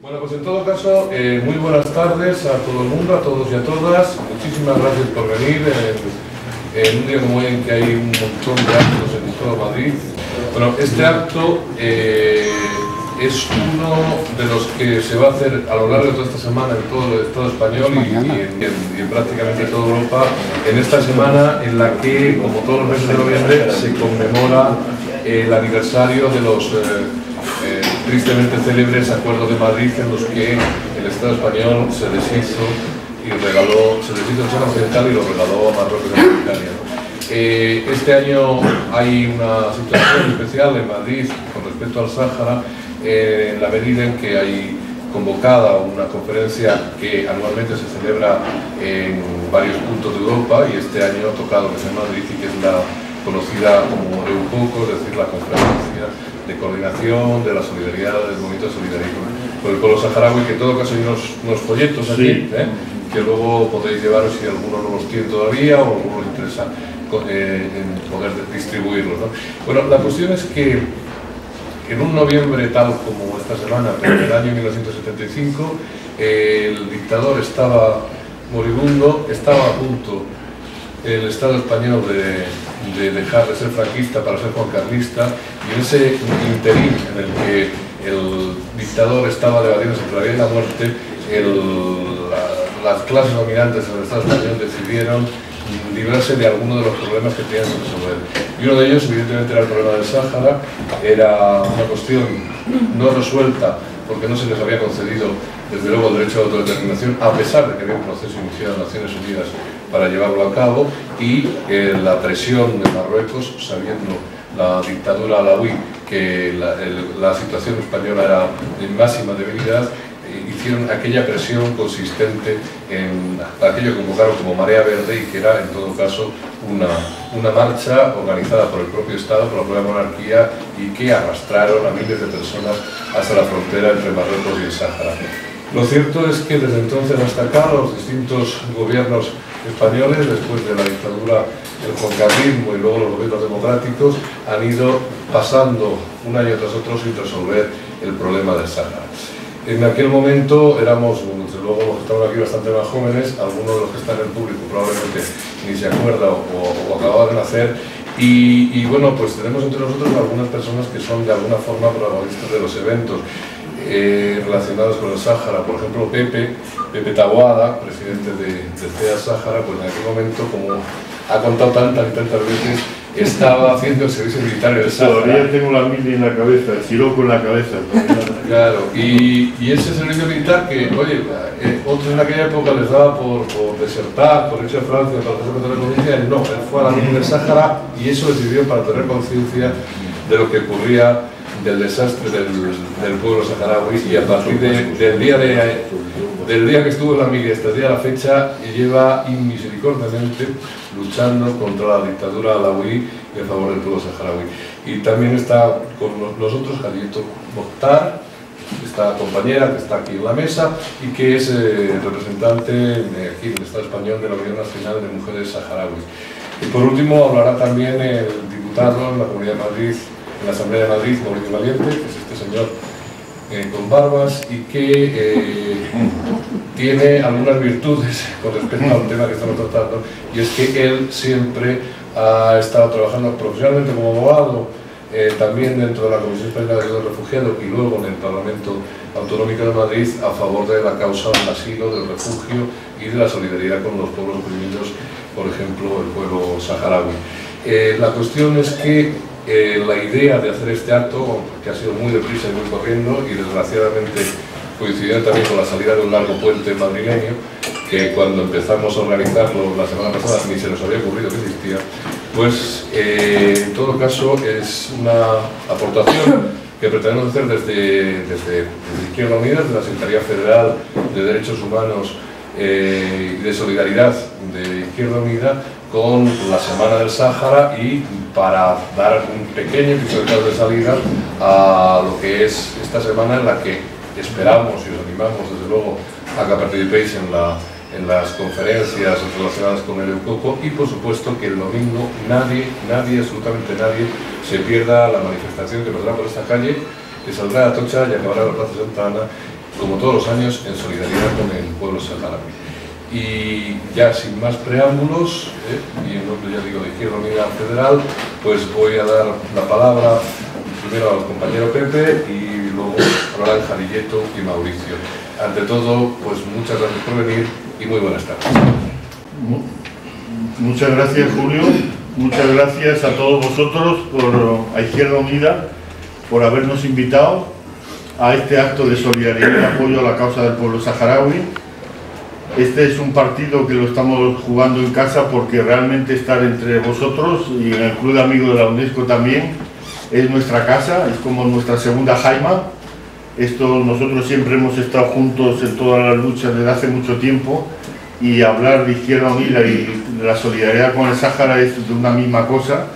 Bueno, pues en todo caso, muy buenas tardes a todo el mundo, a todos y a todas. Muchísimas gracias por venir en un día como hoy en que hay un montón de actos en todo Madrid. Bueno, este acto es uno de los que se va a hacer a lo largo de toda esta semana en todo el Estado español y en prácticamente toda Europa, en esta semana en la que, como todos los meses de noviembre, se conmemora el aniversario de los tristemente célebres acuerdos de Madrid, en los que el Estado español se deshizo del Sáhara Occidental y lo regaló a Marruecos y a Mauritania. Este año hay una situación especial en Madrid con respecto al Sáhara, en la medida en que hay convocada una conferencia que anualmente se celebra en varios puntos de Europa, y este año ha tocado que es en Madrid y que es la conocida como EUCOCO, es decir, la conferencia de coordinación de la solidaridad, del movimiento de solidaridad con el pueblo saharaui, que en todo caso hay unos folletos aquí, que luego podéis llevaros si alguno no los tiene todavía o alguno les interesa en poder distribuirlos, ¿no? Bueno, la cuestión es que en un noviembre tal como esta semana, pero en el año 1975, el dictador estaba moribundo, estaba a punto el Estado español de dejar de ser franquista para ser juancarlista, y en ese interín en el que el dictador estaba debatiéndose entre la vida y la muerte, las clases dominantes en el Estado español decidieron librarse de algunos de los problemas que tenían que resolver. Y uno de ellos, evidentemente, era el problema del Sáhara. Era una cuestión no resuelta porque no se les había concedido, desde luego, el derecho a la autodeterminación, a pesar de que había un proceso iniciado en Naciones Unidas para llevarlo a cabo, y la presión de Marruecos, sabiendo la dictadura alauí que la situación española era de máxima debilidad, hicieron aquella presión consistente en aquello que convocaron como Marea Verde, y que era, en todo caso, una marcha organizada por el propio Estado, por la propia monarquía, y que arrastraron a miles de personas hasta la frontera entre Marruecos y el Sáhara. Lo cierto es que desde entonces hasta acá los distintos gobiernos españoles, después de la dictadura, el juancarlismo y luego los gobiernos democráticos, han ido pasando un año tras otro sin resolver el problema del Sáhara. En aquel momento éramos, desde luego los que estamos aquí, bastante más jóvenes. Algunos de los que están en el público probablemente ni se acuerdan o acababan de nacer, y bueno, pues tenemos entre nosotros algunas personas que son de alguna forma protagonistas de los eventos relacionados con el Sáhara. Por ejemplo, Pepe Taboada, presidente de CEA Sáhara, pues en aquel momento, como ha contado tantas y tantas veces, estaba haciendo el servicio militar en el Sáhara. Todavía tengo la mili en la cabeza, el siroco en la cabeza. Claro, y ese servicio militar que, oye, otros en aquella época les daba por desertar, por irse a Francia para hacer la conciencia. No, él fue a la línea del Sáhara, y eso le sirvió para tener conciencia de lo que ocurría, del desastre del pueblo saharaui, y a partir del día que estuvo en la mili hasta el día de la fecha, lleva inmisericordiamente luchando contra la dictadura alauí y a favor del pueblo saharaui. Y también está con nosotros Jalieto Mokhtar, esta compañera que está aquí en la mesa y que es representante aquí en el Estado español de la Unión Nacional de Mujeres Saharauis. Y por último hablará también el diputado en la Comunidad de Madrid, en la Asamblea de Madrid, Mauricio Valiente, que es este señor con barbas, y que tiene algunas virtudes con respecto al tema que estamos tratando, y es que él siempre ha estado trabajando profesionalmente como abogado, también dentro de la Comisión Española de Ayuda al Refugiado y luego en el Parlamento Autonómico de Madrid, a favor de la causa del asilo, del refugio y de la solidaridad con los pueblos oprimidos, por ejemplo el pueblo saharaui. La cuestión es que la idea de hacer este acto, que ha sido muy deprisa y muy corriendo, y desgraciadamente coincidió también con la salida de un largo puente madrileño, que cuando empezamos a organizarlo la semana pasada ni se nos había ocurrido que existía, pues en todo caso es una aportación que pretendemos hacer desde Izquierda Unida, desde la Secretaría Federal de Derechos Humanos y de Solidaridad de Izquierda Unida, con la Semana del Sáhara, y para dar un pequeño episodio de salida a lo que es esta semana, en la que esperamos y os animamos desde luego a que participéis en las conferencias relacionadas con el EUCOCO, y por supuesto que el domingo nadie, absolutamente nadie, se pierda la manifestación que pasará por esta calle, que saldrá de Atocha y acabará en la Plaza Santa Ana, como todos los años, en solidaridad con el pueblo saharaui. Y ya sin más preámbulos, y en nombre, ya digo, de Izquierda Unida Federal, pues voy a dar la palabra primero al compañero Pepe y luego hablarán Jarilleto y Mauricio. Ante todo, pues muchas gracias por venir y muy buenas tardes. Muchas gracias, Julio. Muchas gracias a todos vosotros, a Izquierda Unida, por habernos invitado a este acto de solidaridad y apoyo a la causa del pueblo saharaui. Este es un partido que lo estamos jugando en casa porque realmente estar entre vosotros y en el Club de Amigos de la UNESCO también es nuestra casa, es como nuestra segunda jaima. Nosotros siempre hemos estado juntos en todas las luchas desde hace mucho tiempo, y hablar de Izquierda Unida y de la solidaridad con el Sáhara es de una misma cosa.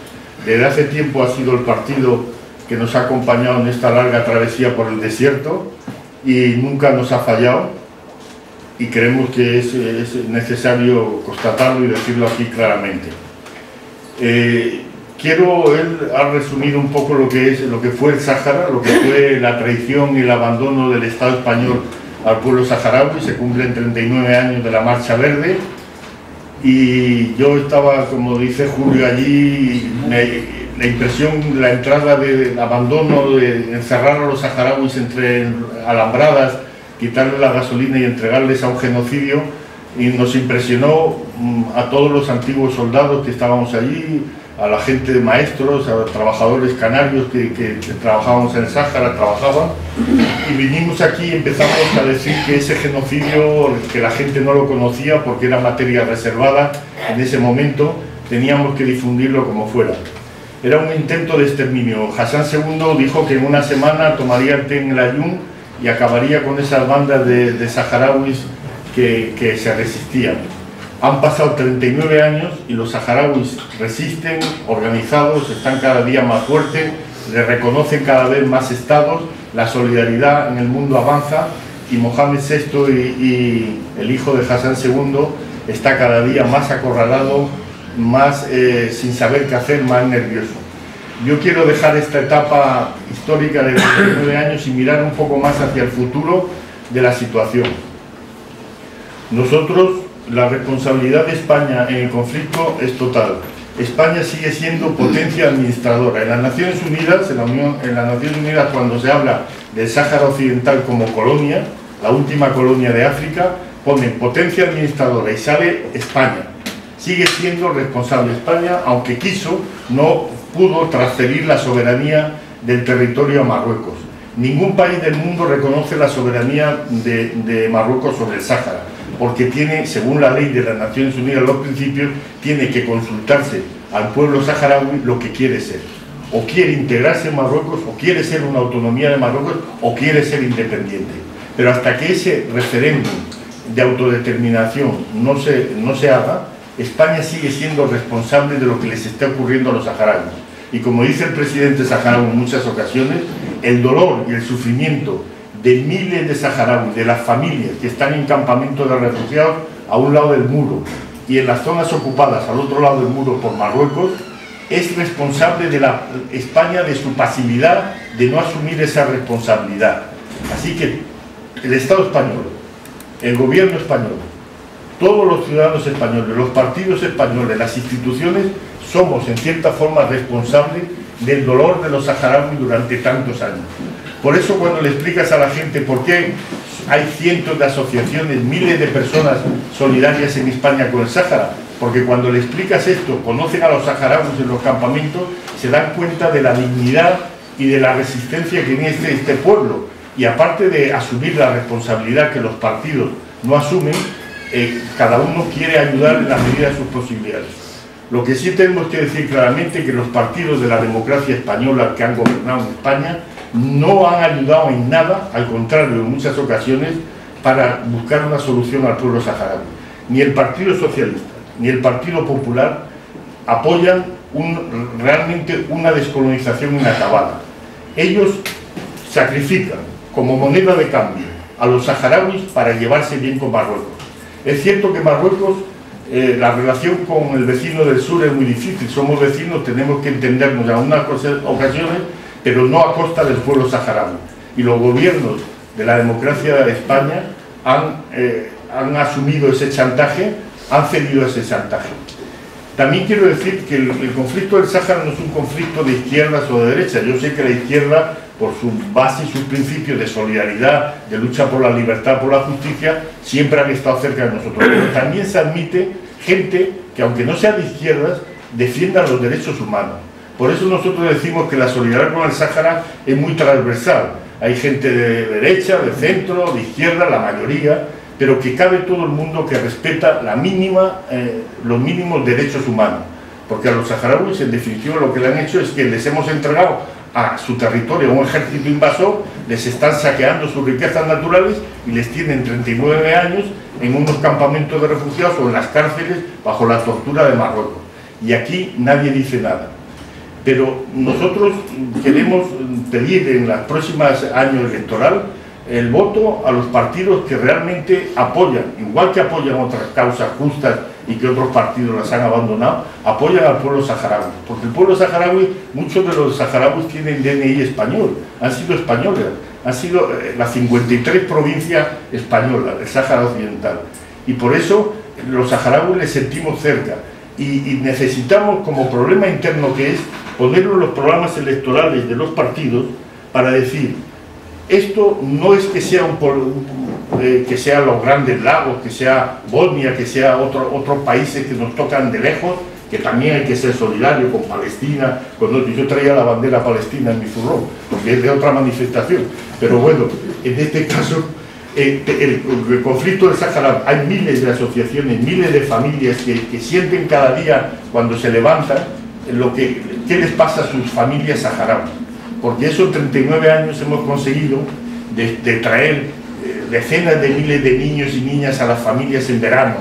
Desde hace tiempo ha sido el partido que nos ha acompañado en esta larga travesía por el desierto y nunca nos ha fallado, y creemos que es necesario constatarlo y decirlo aquí claramente. Quiero resumir un poco lo que fue el Sáhara, lo que fue la traición y el abandono del Estado español al pueblo saharaui. Se cumplen 39 años de la Marcha Verde, y yo estaba, como dice Julio, allí. La impresión, la entrada del abandono, de encerrar a los saharauis entre alambradas, quitarles la gasolina y entregarles a un genocidio, y nos impresionó a todos los antiguos soldados que estábamos allí, a la gente de maestros, a los trabajadores canarios que trabajábamos en el Sáhara, y vinimos aquí y empezamos a decir que ese genocidio, que la gente no lo conocía porque era materia reservada en ese momento, teníamos que difundirlo como fuera. Era un intento de exterminio. Hassan II dijo que en una semana tomaría el té en el Ayun y acabaría con esas bandas de saharauis que se resistían. Han pasado 39 años y los saharauis resisten, organizados, están cada día más fuertes, le reconocen cada vez más estados, la solidaridad en el mundo avanza, y Mohamed VI y el hijo de Hassan II está cada día más acorralado, más sin saber qué hacer, más nervioso. Yo quiero dejar esta etapa histórica de 39 años y mirar un poco más hacia el futuro de la situación. Nosotros, la responsabilidad de España en el conflicto es total. España sigue siendo potencia administradora. En las Naciones Unidas, cuando se habla del Sáhara Occidental como colonia, la última colonia de África, ponen potencia administradora y sale España. Sigue siendo responsable España, aunque quiso, no pudo transferir la soberanía del territorio a Marruecos. Ningún país del mundo reconoce la soberanía de Marruecos sobre el Sáhara, porque tiene, según la ley de las Naciones Unidas, los principios, tiene que consultarse al pueblo saharaui lo que quiere ser. O quiere integrarse en Marruecos, o quiere ser una autonomía de Marruecos, o quiere ser independiente. Pero hasta que ese referéndum de autodeterminación no se haga, España sigue siendo responsable de lo que les está ocurriendo a los saharauis. Y como dice el presidente saharaui en muchas ocasiones, el dolor y el sufrimiento de miles de saharauis, de las familias que están en campamentos de refugiados a un lado del muro y en las zonas ocupadas al otro lado del muro por Marruecos, es responsable de la España de su pasividad de no asumir esa responsabilidad. Así que el Estado español, el gobierno español, todos los ciudadanos españoles, los partidos españoles, las instituciones, somos en cierta forma responsables del dolor de los saharauis durante tantos años. Por eso, cuando le explicas a la gente por qué hay cientos de asociaciones, miles de personas solidarias en España con el Sáhara, porque cuando le explicas esto, conocen a los saharauis en los campamentos, se dan cuenta de la dignidad y de la resistencia que tiene este pueblo. Y aparte de asumir la responsabilidad que los partidos no asumen, cada uno quiere ayudar en la medida de sus posibilidades. Lo que sí tenemos que decir claramente es que los partidos de la democracia española que han gobernado en España no han ayudado en nada, al contrario, en muchas ocasiones, para buscar una solución al pueblo saharaui. Ni el Partido Socialista ni el Partido Popular apoyan realmente una descolonización inacabada. Ellos sacrifican como moneda de cambio a los saharauis para llevarse bien con Marruecos. Es cierto que Marruecos, la relación con el vecino del sur es muy difícil, somos vecinos, tenemos que entendernos en algunas ocasiones, pero no a costa del pueblo saharaui. Y los gobiernos de la democracia de España han asumido ese chantaje, han cedido a ese chantaje. También quiero decir que el conflicto del Sáhara no es un conflicto de izquierdas o de derechas. Yo sé que la izquierda, por su base y sus principios de solidaridad, de lucha por la libertad, por la justicia, siempre han estado cerca de nosotros. Pero también se admite gente que, aunque no sea de izquierdas, defienda los derechos humanos. Por eso nosotros decimos que la solidaridad con el Sáhara es muy transversal. Hay gente de derecha, de centro, de izquierda, la mayoría, pero que cabe todo el mundo que respeta los mínimos derechos humanos. Porque a los saharauis, en definitiva, lo que le han hecho es que les hemos entregado a su territorio a un ejército invasor, les están saqueando sus riquezas naturales y les tienen 39 años en unos campamentos de refugiados o en las cárceles bajo la tortura de Marruecos. Y aquí nadie dice nada. Pero nosotros queremos pedir en los próximos años electorales el voto a los partidos que realmente apoyan, igual que apoyan otras causas justas y que otros partidos las han abandonado, apoyan al pueblo saharaui. Porque el pueblo saharaui, muchos de los saharauis tienen DNI español, han sido españoles, han sido las 53 provincias españolas del Sáhara Occidental. Y por eso los saharauis les sentimos cerca. Y necesitamos, como problema interno que es, ponerlo en los programas electorales de los partidos para decir: esto no es que sea que sea los Grandes Lagos, que sea Bosnia, que sea otros países que nos tocan de lejos, que también hay que ser solidario con Palestina. Yo traía la bandera palestina en mi zurrón, porque es de otra manifestación. Pero bueno, en este caso, el conflicto del Sáhara, hay miles de asociaciones, miles de familias que sienten cada día cuando se levantan qué les pasa a sus familias saharauis. Porque eso en 39 años hemos conseguido de traer decenas de miles de niños y niñas a las familias en verano,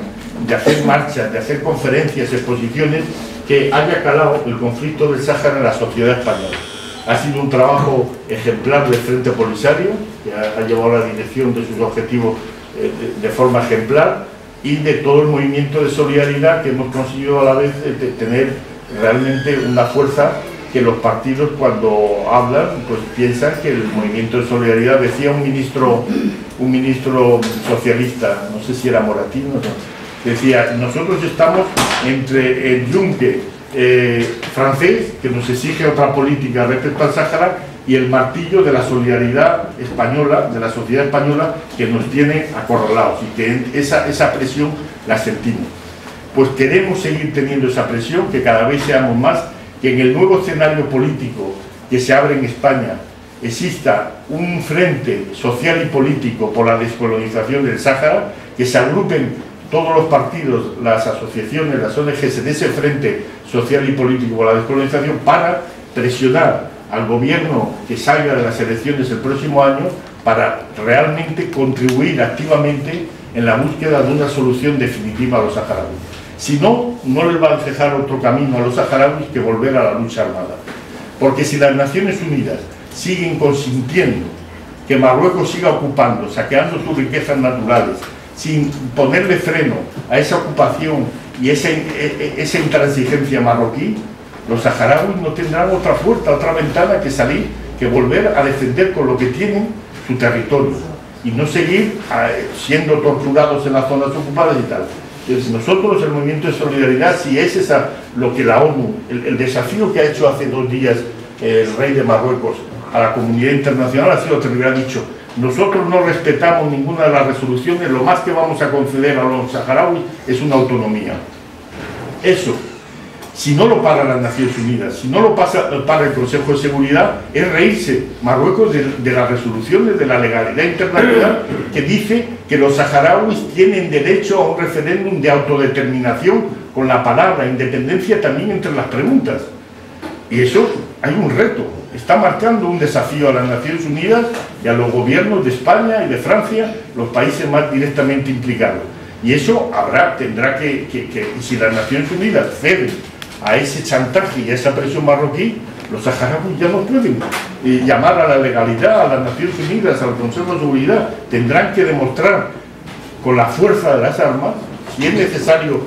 de hacer marchas, de hacer conferencias, exposiciones, que haya calado el conflicto del Sáhara en la sociedad española. Ha sido un trabajo ejemplar del Frente Polisario, que ha llevado la dirección de sus objetivos de forma ejemplar, y de todo el movimiento de solidaridad que hemos conseguido a la vez tener realmente una fuerza que los partidos, cuando hablan, pues piensan que el movimiento de solidaridad, decía un ministro socialista, no sé si era Moratino, no, decía: nosotros estamos entre el yunque francés, que nos exige otra política respecto al Sáhara, y el martillo de la solidaridad española, de la sociedad española, que nos tiene acorralados, y que esa presión la sentimos. Pues queremos seguir teniendo esa presión, que cada vez seamos más, que en el nuevo escenario político que se abre en España exista un frente social y político por la descolonización del Sáhara, que se agrupen todos los partidos, las asociaciones, las ONGs en ese frente social y político por la descolonización, para presionar al gobierno que salga de las elecciones el próximo año para realmente contribuir activamente en la búsqueda de una solución definitiva a los saharauis. Si no, no les va a dejar otro camino a los saharauis que volver a la lucha armada. Porque si las Naciones Unidas siguen consintiendo que Marruecos siga ocupando, saqueando sus riquezas naturales, sin ponerle freno a esa ocupación y esa intransigencia marroquí, los saharauis no tendrán otra puerta, otra ventana que salir, que volver a defender con lo que tienen su territorio y no seguir siendo torturados en las zonas ocupadas y tal. Entonces, nosotros, el movimiento de solidaridad, si es lo que la ONU, el desafío que ha hecho hace 2 días el rey de Marruecos a la comunidad internacional, ha sido terrible. Ha dicho: nosotros no respetamos ninguna de las resoluciones, lo más que vamos a conceder a los saharauis es una autonomía. Eso, si no lo pagan las Naciones Unidas, si no lo paga el Consejo de Seguridad, es reírse Marruecos de las resoluciones de la legalidad internacional, que dice que los saharauis tienen derecho a un referéndum de autodeterminación con la palabra independencia también entre las preguntas. Y eso, hay un reto, está marcando un desafío a las Naciones Unidas y a los gobiernos de España y de Francia, los países más directamente implicados. Y eso tendrá que y si las Naciones Unidas ceden a ese chantaje y a esa presión marroquí, los saharauis ya no pueden llamar a la legalidad, a las Naciones Unidas, al Consejo de Seguridad. Tendrán que demostrar con la fuerza de las armas, si es necesario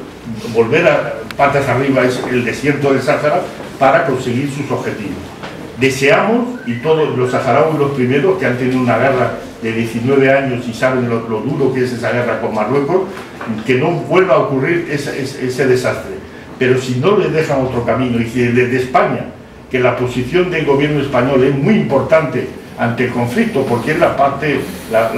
volver a patas arriba el desierto del Sáhara para conseguir sus objetivos. Deseamos, y todos los saharauis los primeros, que han tenido una guerra de 19 años y saben lo duro que es esa guerra con Marruecos, que no vuelva a ocurrir ese desastre. Pero si no les dejan otro camino, y si desde España, que la posición del gobierno español es muy importante ante el conflicto, porque es la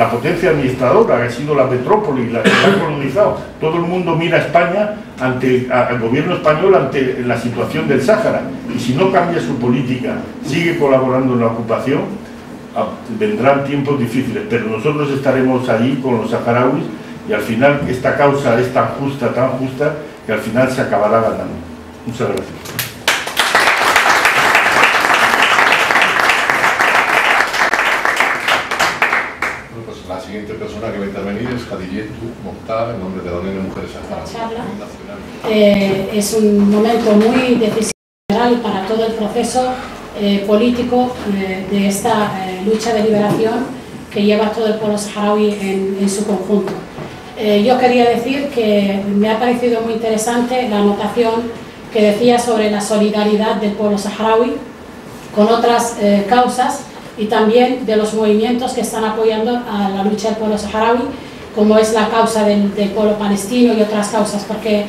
potencia administradora, que ha sido la metrópoli, la que ha colonizado. Todo el mundo mira a España, al gobierno español, ante la situación del Sáhara, y si no cambia su política, sigue colaborando en la ocupación, vendrán tiempos difíciles, pero nosotros estaremos allí con los saharauis, y al final esta causa es tan justa, que al final se acabará ganando. Muchas gracias. La siguiente persona que va a intervenir es Khadijetu Mokhtar, en nombre de la Unión de Mujeres Saharauis. Es un momento muy decisivo para todo el proceso político de esta lucha de liberación que lleva todo el pueblo saharaui en su conjunto. Yo quería decir que me ha parecido muy interesante la anotación que decía sobre la solidaridad del pueblo saharaui con otras causas, y también de los movimientos que están apoyando a la lucha del pueblo saharaui, como es la causa del pueblo palestino y otras causas, porque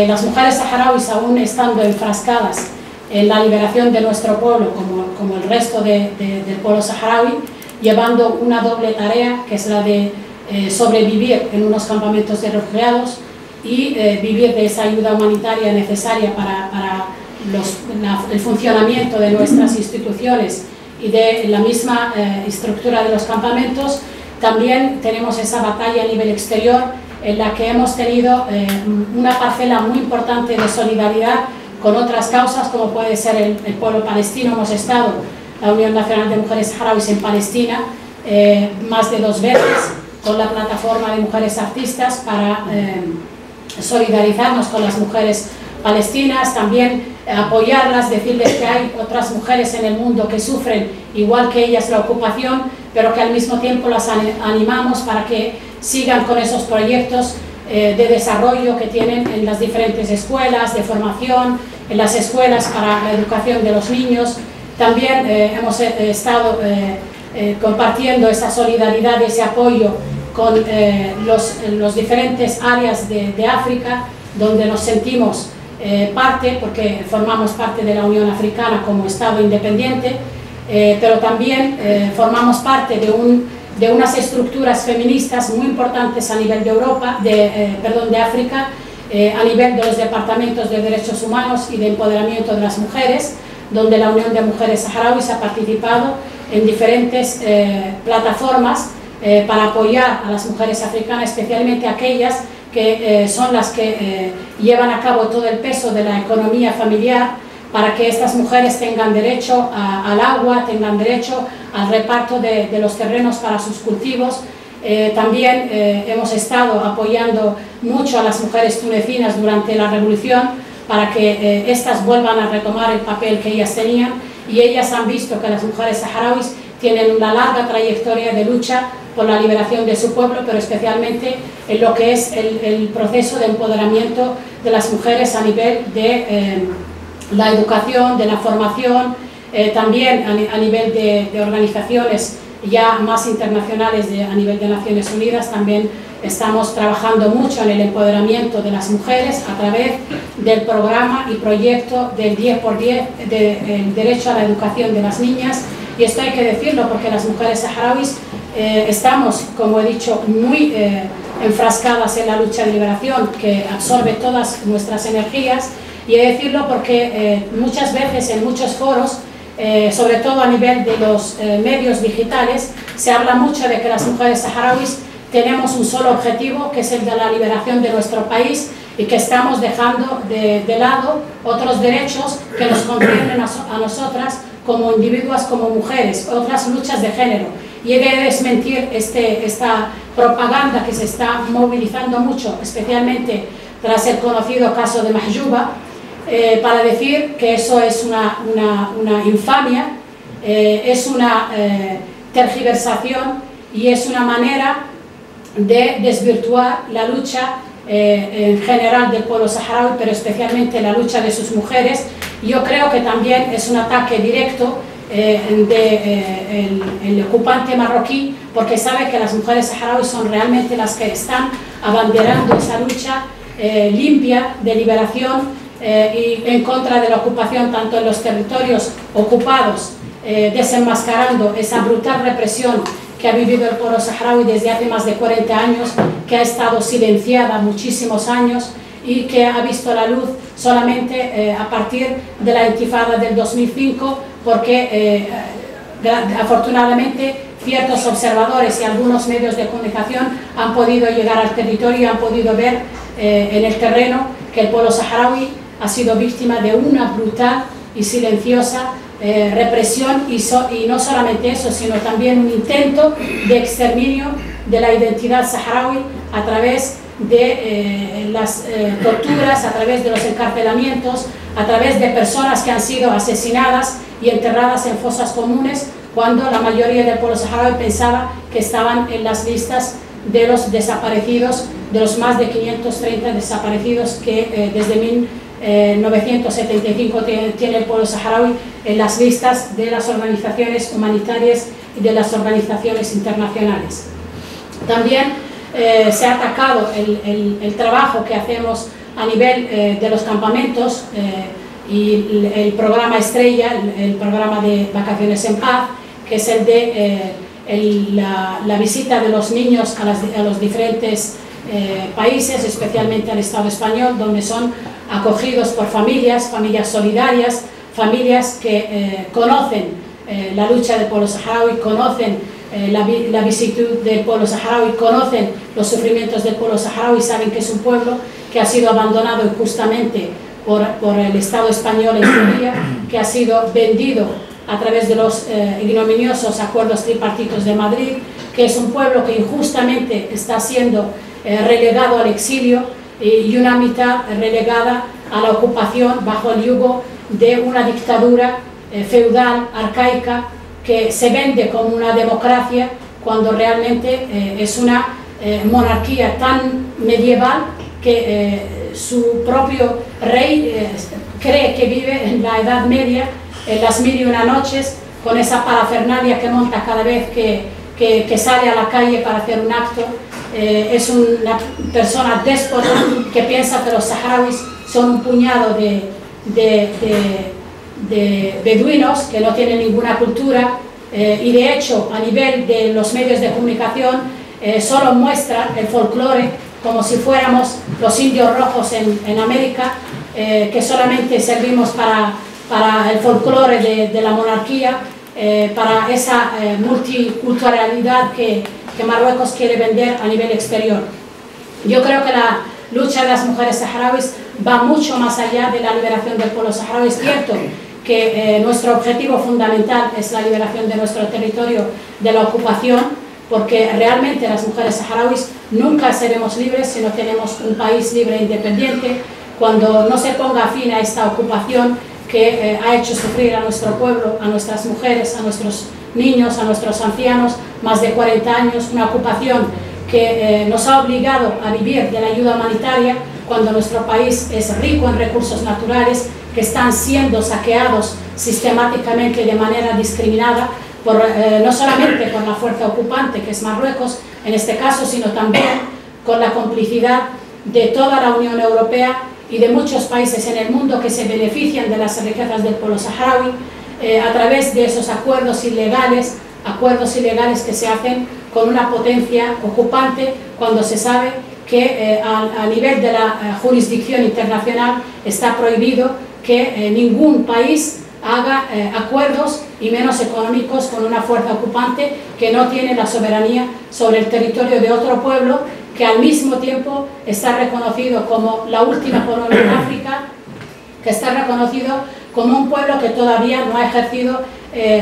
las mujeres saharauis, aún estando enfrascadas en la liberación de nuestro pueblo, como el resto del pueblo saharaui, llevando una doble tarea, que es la de sobrevivir en unos campamentos de refugiados y vivir de esa ayuda humanitaria necesaria para el funcionamiento de nuestras instituciones y de la misma estructura de los campamentos. También tenemos esa batalla a nivel exterior, en la que hemos tenido una parcela muy importante de solidaridad con otras causas, como puede ser el pueblo palestino. Hemos estado, la Unión Nacional de Mujeres Saharauis, en Palestina más de 2 veces, con la plataforma de mujeres artistas, para solidarizarnos con las mujeres palestinas, también apoyarlas, decirles que hay otras mujeres en el mundo que sufren igual que ellas la ocupación, pero que al mismo tiempo las animamos para que sigan con esos proyectos de desarrollo que tienen en las diferentes escuelas de formación, en las escuelas para la educación de los niños. También hemos estado compartiendo esa solidaridad, ese apoyo con los diferentes áreas de África, donde nos sentimos parte, porque formamos parte de la Unión Africana como Estado independiente, pero también formamos parte de unas estructuras feministas muy importantes a nivel de de África, a nivel de los departamentos de derechos humanos y de empoderamiento de las mujeres, donde la Unión de Mujeres Saharauis ha participado en diferentes plataformas para apoyar a las mujeres africanas, especialmente aquellas que son las que llevan a cabo todo el peso de la economía familiar, para que estas mujeres tengan derecho al agua, tengan derecho al reparto de los terrenos para sus cultivos. También hemos estado apoyando mucho a las mujeres tunecinas durante la revolución, para que éstas vuelvan a retomar el papel que ellas tenían, y ellas han visto que las mujeres saharauis tienen una larga trayectoria de lucha por la liberación de su pueblo, pero especialmente en lo que es el proceso de empoderamiento de las mujeres a nivel de la educación, de la formación, también a nivel de organizaciones ya más internacionales a nivel de Naciones Unidas. También estamos trabajando mucho en el empoderamiento de las mujeres a través del programa y proyecto del 10×10, del derecho a la educación de las niñas. Y esto hay que decirlo porque las mujeres saharauis estamos, como he dicho, muy enfrascadas en la lucha de liberación, que absorbe todas nuestras energías. Y he de decirlo porque muchas veces en muchos foros, sobre todo a nivel de los medios digitales, se habla mucho de que las mujeres saharauis tenemos un solo objetivo, que es el de la liberación de nuestro país, y que estamos dejando de lado otros derechos que nos confieren a nosotras como individuas, como mujeres, otras luchas de género. Y he de desmentir esta propaganda que se está movilizando mucho, especialmente tras el conocido caso de Mahjouba, para decir que eso es una infamia, es una tergiversación y es una manera de desvirtuar la lucha en general del pueblo saharaui, pero especialmente la lucha de sus mujeres. Yo creo que también es un ataque directo el ocupante marroquí, porque sabe que las mujeres saharauis son realmente las que están abanderando esa lucha limpia de liberación y en contra de la ocupación tanto en los territorios ocupados, desenmascarando esa brutal represión que ha vivido el pueblo saharaui desde hace más de 40 años, que ha estado silenciada muchísimos años y que ha visto la luz solamente a partir de la intifada del 2005, porque afortunadamente ciertos observadores y algunos medios de comunicación han podido llegar al territorio y han podido ver en el terreno que el pueblo saharaui ha sido víctima de una brutal y silenciosa represión y no solamente eso, sino también un intento de exterminio de la identidad saharaui a través de las torturas, a través de los encarcelamientos, a través de personas que han sido asesinadas y enterradas en fosas comunes, cuando la mayoría del pueblo saharaui pensaba que estaban en las listas de los desaparecidos, de los más de 530 desaparecidos que desde 1975 tiene el pueblo saharaui en las listas de las organizaciones humanitarias y de las organizaciones internacionales. También se ha atacado el trabajo que hacemos a nivel de los campamentos y el programa estrella, el programa de Vacaciones en Paz, que es el de la visita de los niños a los diferentes países, especialmente al Estado español, donde son acogidos por familias solidarias, familias que conocen la lucha del pueblo saharaui, conocen la visitud del pueblo saharaui, conocen los sufrimientos del pueblo saharaui, saben que es un pueblo que ha sido abandonado injustamente por el Estado español en su día, que ha sido vendido a través de los ignominiosos acuerdos tripartitos de Madrid, que es un pueblo que injustamente está siendo relegado al exilio y una mitad relegada a la ocupación bajo el yugo de una dictadura feudal, arcaica, que se vende como una democracia cuando realmente es una monarquía tan medieval que su propio rey cree que vive en la Edad Media, en las 1001 noches, con esa parafernalia que monta cada vez que sale a la calle para hacer un acto. Es una persona déspota que piensa que los saharauis son un puñado de beduinos que no tienen ninguna cultura y de hecho a nivel de los medios de comunicación solo muestran el folclore como si fuéramos los indios rojos en América, que solamente servimos para el folclore de la monarquía, para esa multiculturalidad que Marruecos quiere vender a nivel exterior. Yo creo que la lucha de las mujeres saharauis va mucho más allá de la liberación del pueblo saharaui. Es cierto que nuestro objetivo fundamental es la liberación de nuestro territorio de la ocupación, porque realmente las mujeres saharauis nunca seremos libres si no tenemos un país libre e independiente. Cuando no se ponga fin a esta ocupación que ha hecho sufrir a nuestro pueblo, a nuestras mujeres, a nuestros niños, a nuestros ancianos, más de 40 años, una ocupación que nos ha obligado a vivir de la ayuda humanitaria cuando nuestro país es rico en recursos naturales que están siendo saqueados sistemáticamente de manera discriminada, no solamente por la fuerza ocupante que es Marruecos en este caso, sino también con la complicidad de toda la Unión Europea y de muchos países en el mundo que se benefician de las riquezas del pueblo saharaui a través de esos acuerdos ilegales que se hacen con una potencia ocupante, cuando se sabe que a nivel de la jurisdicción internacional está prohibido que ningún país haga acuerdos, y menos económicos, con una fuerza ocupante que no tiene la soberanía sobre el territorio de otro pueblo, que al mismo tiempo está reconocido como la última colonia en África, que está reconocido como un pueblo que todavía no ha ejercido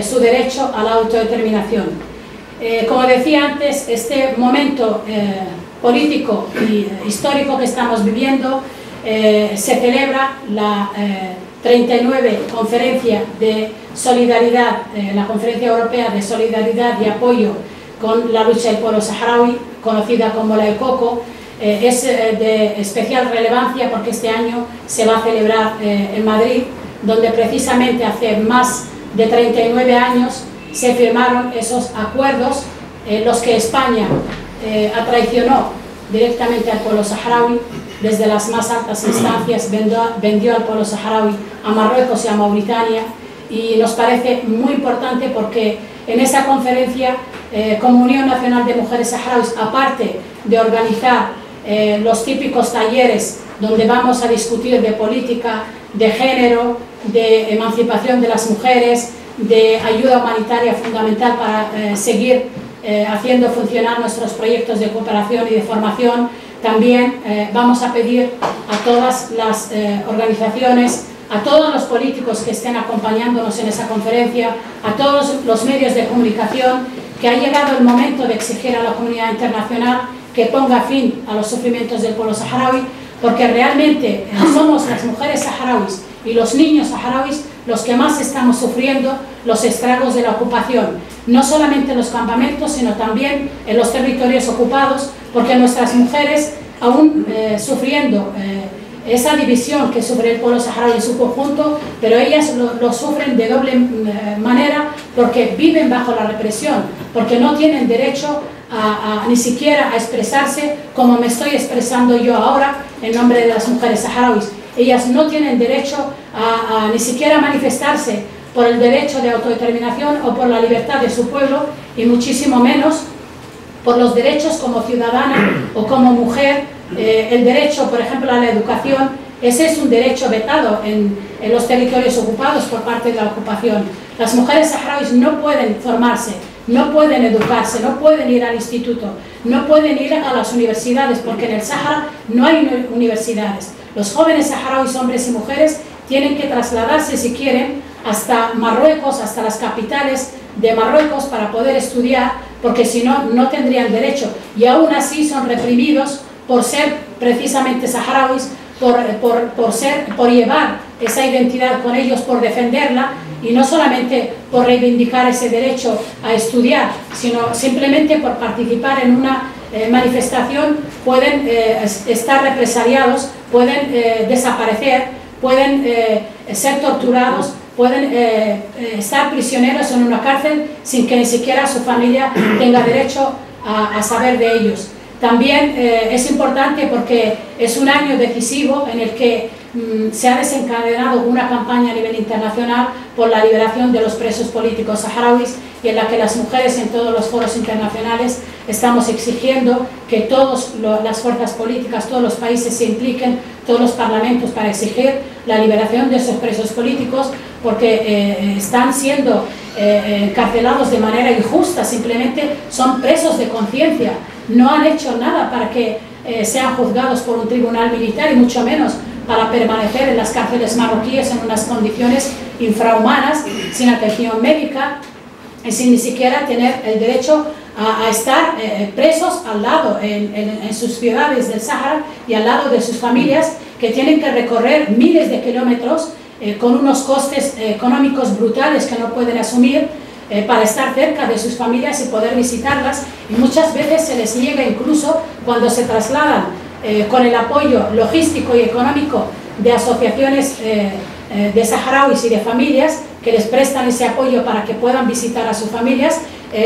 su derecho a la autodeterminación. Como decía antes, este momento político y histórico que estamos viviendo se celebra la 39 Conferencia de Solidaridad, la Conferencia Europea de Solidaridad y Apoyo con la lucha del pueblo saharaui, conocida como la ECOCO. Es de especial relevancia porque este año se va a celebrar en Madrid, donde precisamente hace más de 39 años se firmaron esos acuerdos en los que España traicionó directamente al pueblo saharaui, desde las más altas instancias vendió al pueblo saharaui a Marruecos y a Mauritania, y nos parece muy importante porque en esa conferencia, como Unión Nacional de Mujeres Saharauis, aparte de organizar los típicos talleres donde vamos a discutir de política, de género, de emancipación de las mujeres, de ayuda humanitaria fundamental para seguir haciendo funcionar nuestros proyectos de cooperación y de formación, también vamos a pedir a todas las organizaciones, a todos los políticos que estén acompañándonos en esa conferencia, a todos los medios de comunicación, que ha llegado el momento de exigir a la comunidad internacional que ponga fin a los sufrimientos del pueblo saharaui, porque realmente somos las mujeres saharauis y los niños saharauis los que más estamos sufriendo los estragos de la ocupación, no solamente en los campamentos, sino también en los territorios ocupados, porque nuestras mujeres, aún sufriendo esa división que sufre el pueblo saharaui en su conjunto, pero ellas lo sufren de doble manera, porque viven bajo la represión, porque no tienen derecho ni siquiera a expresarse como me estoy expresando yo ahora en nombre de las mujeres saharauis. Ellas no tienen derecho a ni siquiera manifestarse por el derecho de autodeterminación o por la libertad de su pueblo, y muchísimo menos por los derechos como ciudadana o como mujer. El derecho, por ejemplo, a la educación, ese es un derecho vetado en los territorios ocupados por parte de la ocupación. Las mujeres saharauis no pueden formarse, no pueden educarse, no pueden ir al instituto, no pueden ir a las universidades, porque en el Sáhara no hay universidades. Los jóvenes saharauis, hombres y mujeres, tienen que trasladarse, si quieren, hasta Marruecos, hasta las capitales de Marruecos para poder estudiar, porque si no, no tendrían derecho. Y aún así son reprimidos por ser precisamente saharauis, por llevar esa identidad con ellos, por defenderla, y no solamente por reivindicar ese derecho a estudiar, sino simplemente por participar en una manifestación, pueden estar represaliados, pueden desaparecer, pueden ser torturados, pueden estar prisioneros en una cárcel sin que ni siquiera su familia tenga derecho a saber de ellos. También es importante porque es un año decisivo en el que se ha desencadenado una campaña a nivel internacional por la liberación de los presos políticos saharauis, y en la que las mujeres en todos los foros internacionales estamos exigiendo que todas las fuerzas políticas, todos los países se impliquen, todos los parlamentos, para exigir la liberación de esos presos políticos, porque están siendo encarcelados de manera injusta, simplemente son presos de conciencia, no han hecho nada para que sean juzgados por un tribunal militar, y mucho menos para permanecer en las cárceles marroquíes en unas condiciones infrahumanas, sin atención médica y sin ni siquiera tener el derecho a estar presos al lado en sus ciudades del Sáhara y al lado de sus familias, que tienen que recorrer miles de kilómetros con unos costes económicos brutales que no pueden asumir, para estar cerca de sus familias y poder visitarlas, y muchas veces se les niega, incluso cuando se trasladan con el apoyo logístico y económico de asociaciones de saharauis y de familias que les prestan ese apoyo para que puedan visitar a sus familias.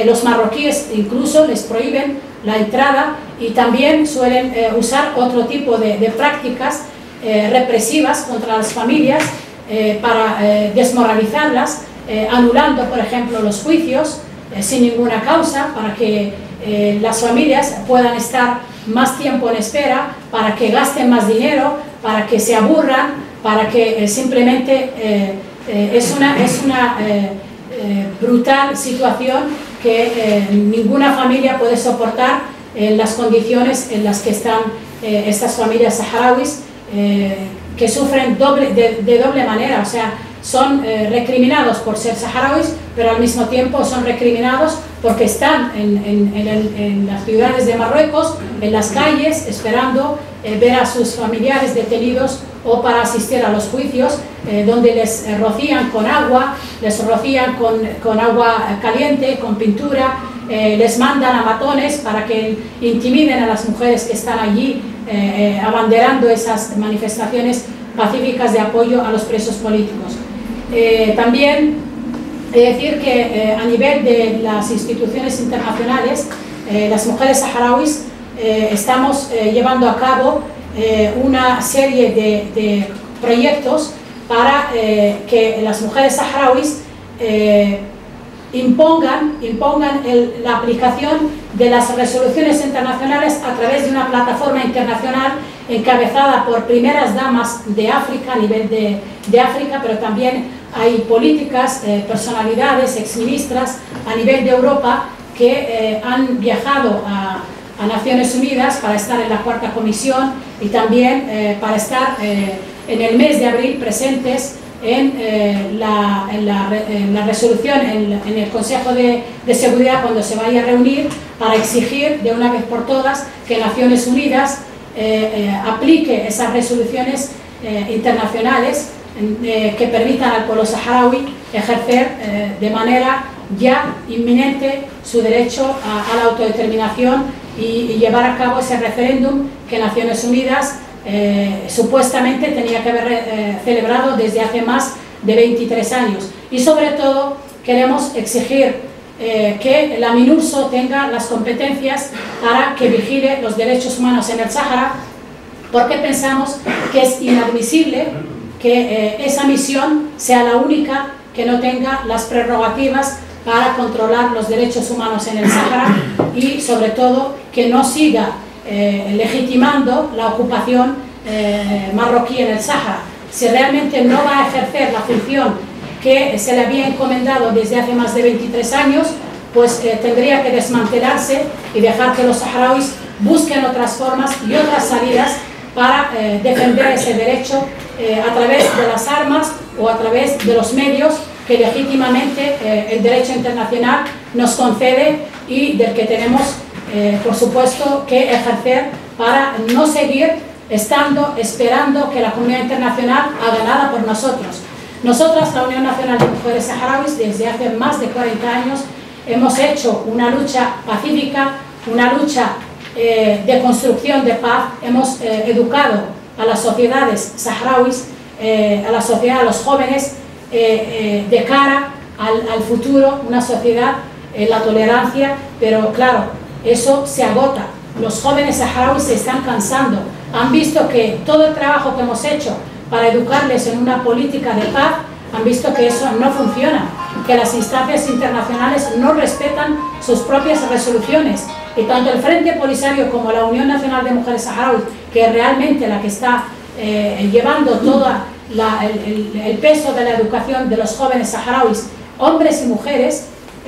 Los marroquíes incluso les prohíben la entrada, y también suelen usar otro tipo de prácticas represivas contra las familias para desmoralizarlas, anulando, por ejemplo, los juicios sin ninguna causa, para que las familias puedan estar más tiempo en espera, para que gasten más dinero, para que se aburran, para que simplemente es una brutal situación que ninguna familia puede soportar en las condiciones en las que están estas familias saharauis, que sufren de doble manera. O sea, son recriminados por ser saharauis, pero al mismo tiempo son recriminados porque están en las ciudades de Marruecos, en las calles, esperando ver a sus familiares detenidos, o para asistir a los juicios, donde les rocían con agua, les rocían con agua caliente, con pintura, les mandan a matones para que intimiden a las mujeres que están allí abanderando esas manifestaciones pacíficas de apoyo a los presos políticos. También Es decir que a nivel de las instituciones internacionales, las mujeres saharauis estamos llevando a cabo una serie de proyectos para que las mujeres saharauis impongan la aplicación de las resoluciones internacionales a través de una plataforma internacional encabezada por primeras damas de África, a nivel de África, pero también hay políticas, personalidades, exministras a nivel de Europa que han viajado a Naciones Unidas para estar en la Cuarta Comisión y también para estar en el mes de abril presentes en la resolución en el Consejo de Seguridad cuando se vaya a reunir para exigir de una vez por todas que Naciones Unidas aplique esas resoluciones internacionales que permitan al pueblo saharaui ejercer de manera ya inminente su derecho a la autodeterminación y llevar a cabo ese referéndum que Naciones Unidas supuestamente tenía que haber celebrado desde hace más de 23 años. Y sobre todo queremos exigir que la MINURSO tenga las competencias para que vigile los derechos humanos en el Sáhara, porque pensamos que es inadmisible que esa misión sea la única que no tenga las prerrogativas para controlar los derechos humanos en el Sáhara y sobre todo que no siga legitimando la ocupación marroquí en el Sáhara. Si realmente no va a ejercer la función que se le había encomendado desde hace más de 23 años, pues tendría que desmantelarse y dejar que los saharauis busquen otras formas y otras salidas para defender ese derecho a través de las armas o a través de los medios que legítimamente el derecho internacional nos concede y del que tenemos, por supuesto, que ejercer para no seguir esperando que la comunidad internacional haga nada por nosotros. Nosotras, la Unión Nacional de Mujeres Saharauis, desde hace más de 40 años hemos hecho una lucha pacífica, una lucha de construcción de paz. Hemos educado a las sociedades saharauis, a los jóvenes, de cara al futuro, una sociedad en la tolerancia, pero claro, eso se agota. Los jóvenes saharauis se están cansando, han visto que todo el trabajo que hemos hecho para educarles en una política de paz, han visto que eso no funciona, que las instancias internacionales no respetan sus propias resoluciones, y tanto el Frente Polisario como la Unión Nacional de Mujeres Saharauis, que es realmente la que está llevando todo el peso de la educación de los jóvenes saharauis, hombres y mujeres,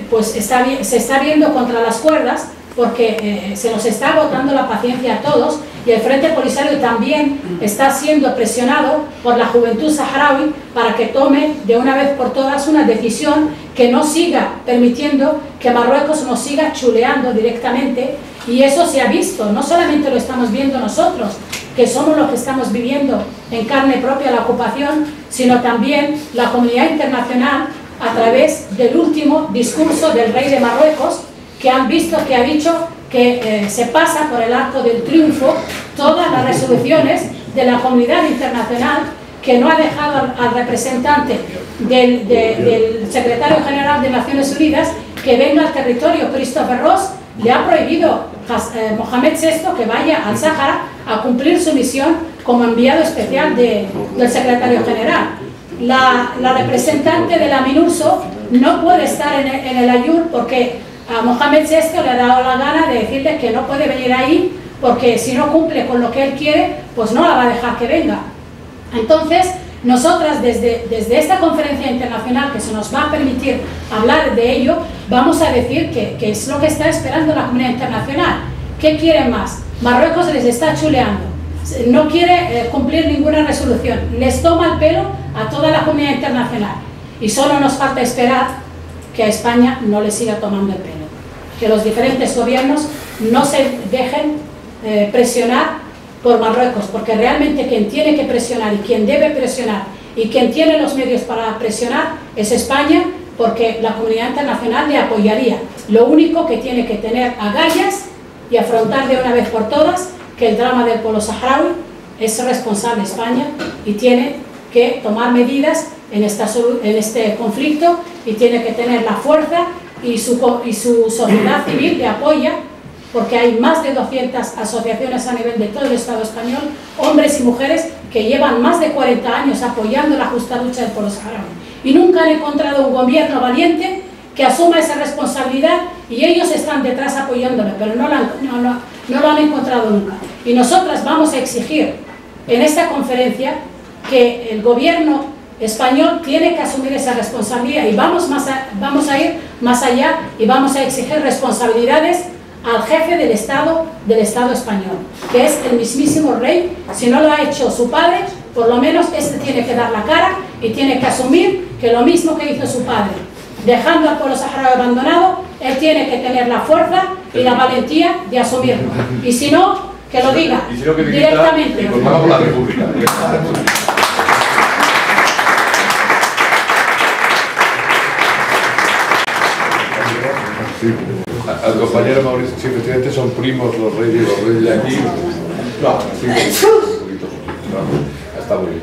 pues se está viendo contra las cuerdas, porque se nos está agotando la paciencia a todos, y el Frente Polisario también está siendo presionado por la juventud saharaui para que tome de una vez por todas una decisión que no siga permitiendo que Marruecos nos siga chuleando directamente. Y eso se ha visto, no solamente lo estamos viendo nosotros, que somos los que estamos viviendo en carne propia la ocupación, sino también la comunidad internacional a través del último discurso del rey de Marruecos, que han visto que ha dicho que se pasa por el arco del triunfo todas las resoluciones de la comunidad internacional, que no ha dejado al representante del secretario general de Naciones Unidas que venga al territorio. Christopher Ross le ha prohibido a Mohamed VI que vaya al Sáhara a cumplir su misión como enviado especial del secretario general. La representante de la MINURSO no puede estar en el Ayur porque a Mohamed VI le ha dado la gana de decirle que no puede venir ahí, porque si no cumple con lo que él quiere, pues no la va a dejar que venga. Entonces, nosotras desde esta conferencia internacional que se nos va a permitir hablar de ello, vamos a decir que es lo que está esperando la comunidad internacional. ¿Qué quieren más? Marruecos les está chuleando, no quiere cumplir ninguna resolución, les toma el pelo a toda la comunidad internacional, y solo nos falta esperar que a España no le siga tomando el pelo, que los diferentes gobiernos no se dejen presionar por Marruecos, porque realmente quien tiene que presionar y quien debe presionar y quien tiene los medios para presionar es España, porque la comunidad internacional le apoyaría. Lo único que tiene que tener agallas y afrontar de una vez por todas que el drama del pueblo saharaui es responsable España y tiene que tomar medidas en este conflicto, y tiene que tener la fuerza y su sociedad civil le apoya, porque hay más de 200 asociaciones a nivel de todo el Estado español, hombres y mujeres que llevan más de 40 años apoyando la justa lucha del pueblo saharaui. Y nunca han encontrado un gobierno valiente que asuma esa responsabilidad, y ellos están detrás apoyándolo, pero no lo han encontrado nunca. Y nosotras vamos a exigir en esta conferencia que el gobierno español tiene que asumir esa responsabilidad, y vamos a ir más allá y vamos a exigir responsabilidades al jefe del Estado español, que es el mismísimo rey. Si no lo ha hecho su padre, por lo menos este tiene que dar la cara y tiene que asumir que lo mismo que hizo su padre, dejando al pueblo saharaui abandonado, él tiene que tener la fuerza y la valentía de asumirlo. Y si no, que lo diga directamente. Hagamos la República. Sí. Al compañero Mauricio, sí, efectivamente son primos los reyes de aquí. No, sí, está muy bien.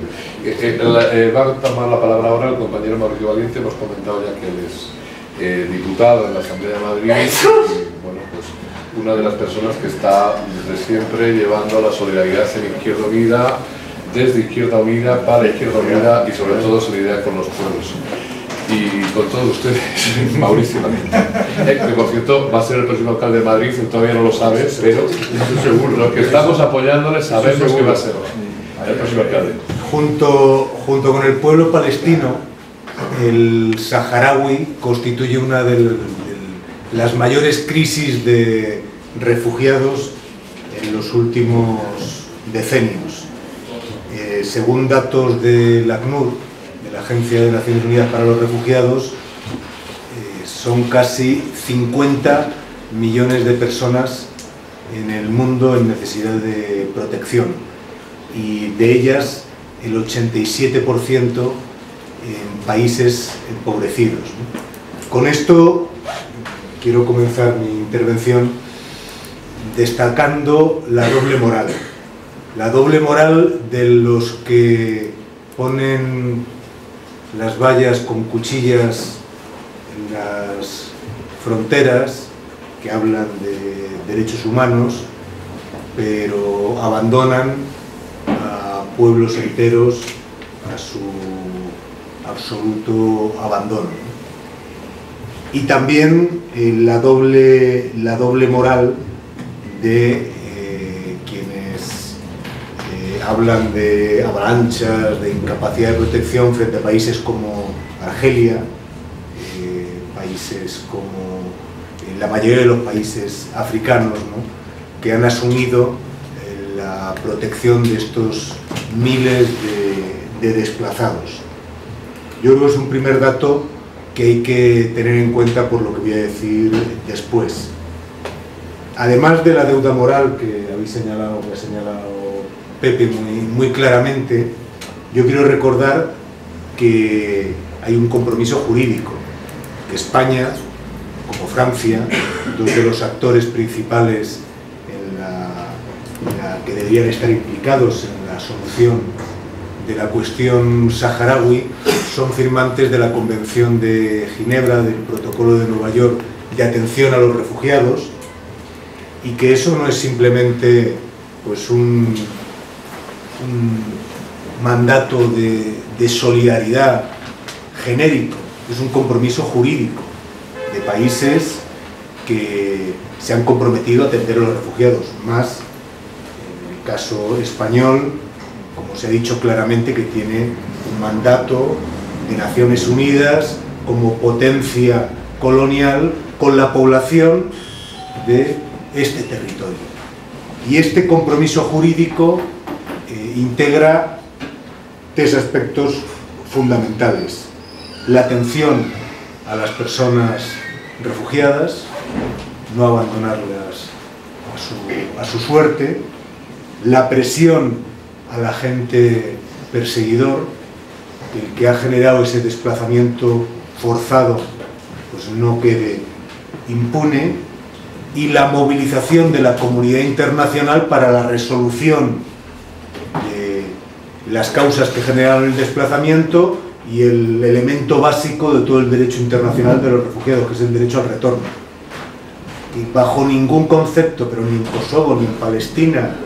Va a tomar la palabra ahora el compañero Mauricio Valiente. Hemos comentado ya que él es diputado en la Asamblea de Madrid y, bueno, pues una de las personas que está desde siempre llevando la solidaridad en Izquierda Unida, desde Izquierda Unida, para Izquierda Unida y sobre todo solidaridad con los pueblos. Y con todos ustedes, Mauricio Valiente, que por cierto va a ser el próximo alcalde de Madrid, todavía no lo sabe, pero seguro, los que estamos apoyándole sabemos que va a ser el próximo alcalde. Junto con el pueblo palestino, el saharaui constituye una de las mayores crisis de refugiados en los últimos decenios. Según datos del ACNUR, de la Agencia de Naciones Unidas para los Refugiados, son casi 50 millones de personas en el mundo en necesidad de protección, y de ellas el 87% en países empobrecidos. Con esto quiero comenzar mi intervención destacando la doble moral de los que ponen las vallas con cuchillas en las fronteras, que hablan de derechos humanos, pero abandonan a pueblos enteros a su absoluto abandono. Y también la doble moral de quienes hablan de avalanchas, de incapacidad de protección frente a países como Argelia, países como la mayoría de los países africanos, ¿no?, que han asumido la protección de estos miles de desplazados. Yo creo que es un primer dato que hay que tener en cuenta por lo que voy a decir después. Además de la deuda moral que ha señalado Pepe muy claramente, yo quiero recordar que hay un compromiso jurídico, que España, como Francia, dos de los actores principales en la que deberían estar implicados en la solución de la cuestión saharaui, son firmantes de la Convención de Ginebra, del Protocolo de Nueva York de atención a los refugiados, y que eso no es simplemente pues un mandato de solidaridad genérico, es un compromiso jurídico de países que se han comprometido a atender a los refugiados, más en el caso español, como se ha dicho claramente, que tiene un mandato de Naciones Unidas como potencia colonial con la población de este territorio. Y este compromiso jurídico integra tres aspectos fundamentales: la atención a las personas refugiadas, no abandonarlas a su suerte; la presión al agente perseguidor, el que ha generado ese desplazamiento forzado pues no quede impune; y la movilización de la comunidad internacional para la resolución de las causas que generaron el desplazamiento y el elemento básico de todo el derecho internacional de los refugiados, que es el derecho al retorno. Y bajo ningún concepto, pero ni en Kosovo, ni en Palestina,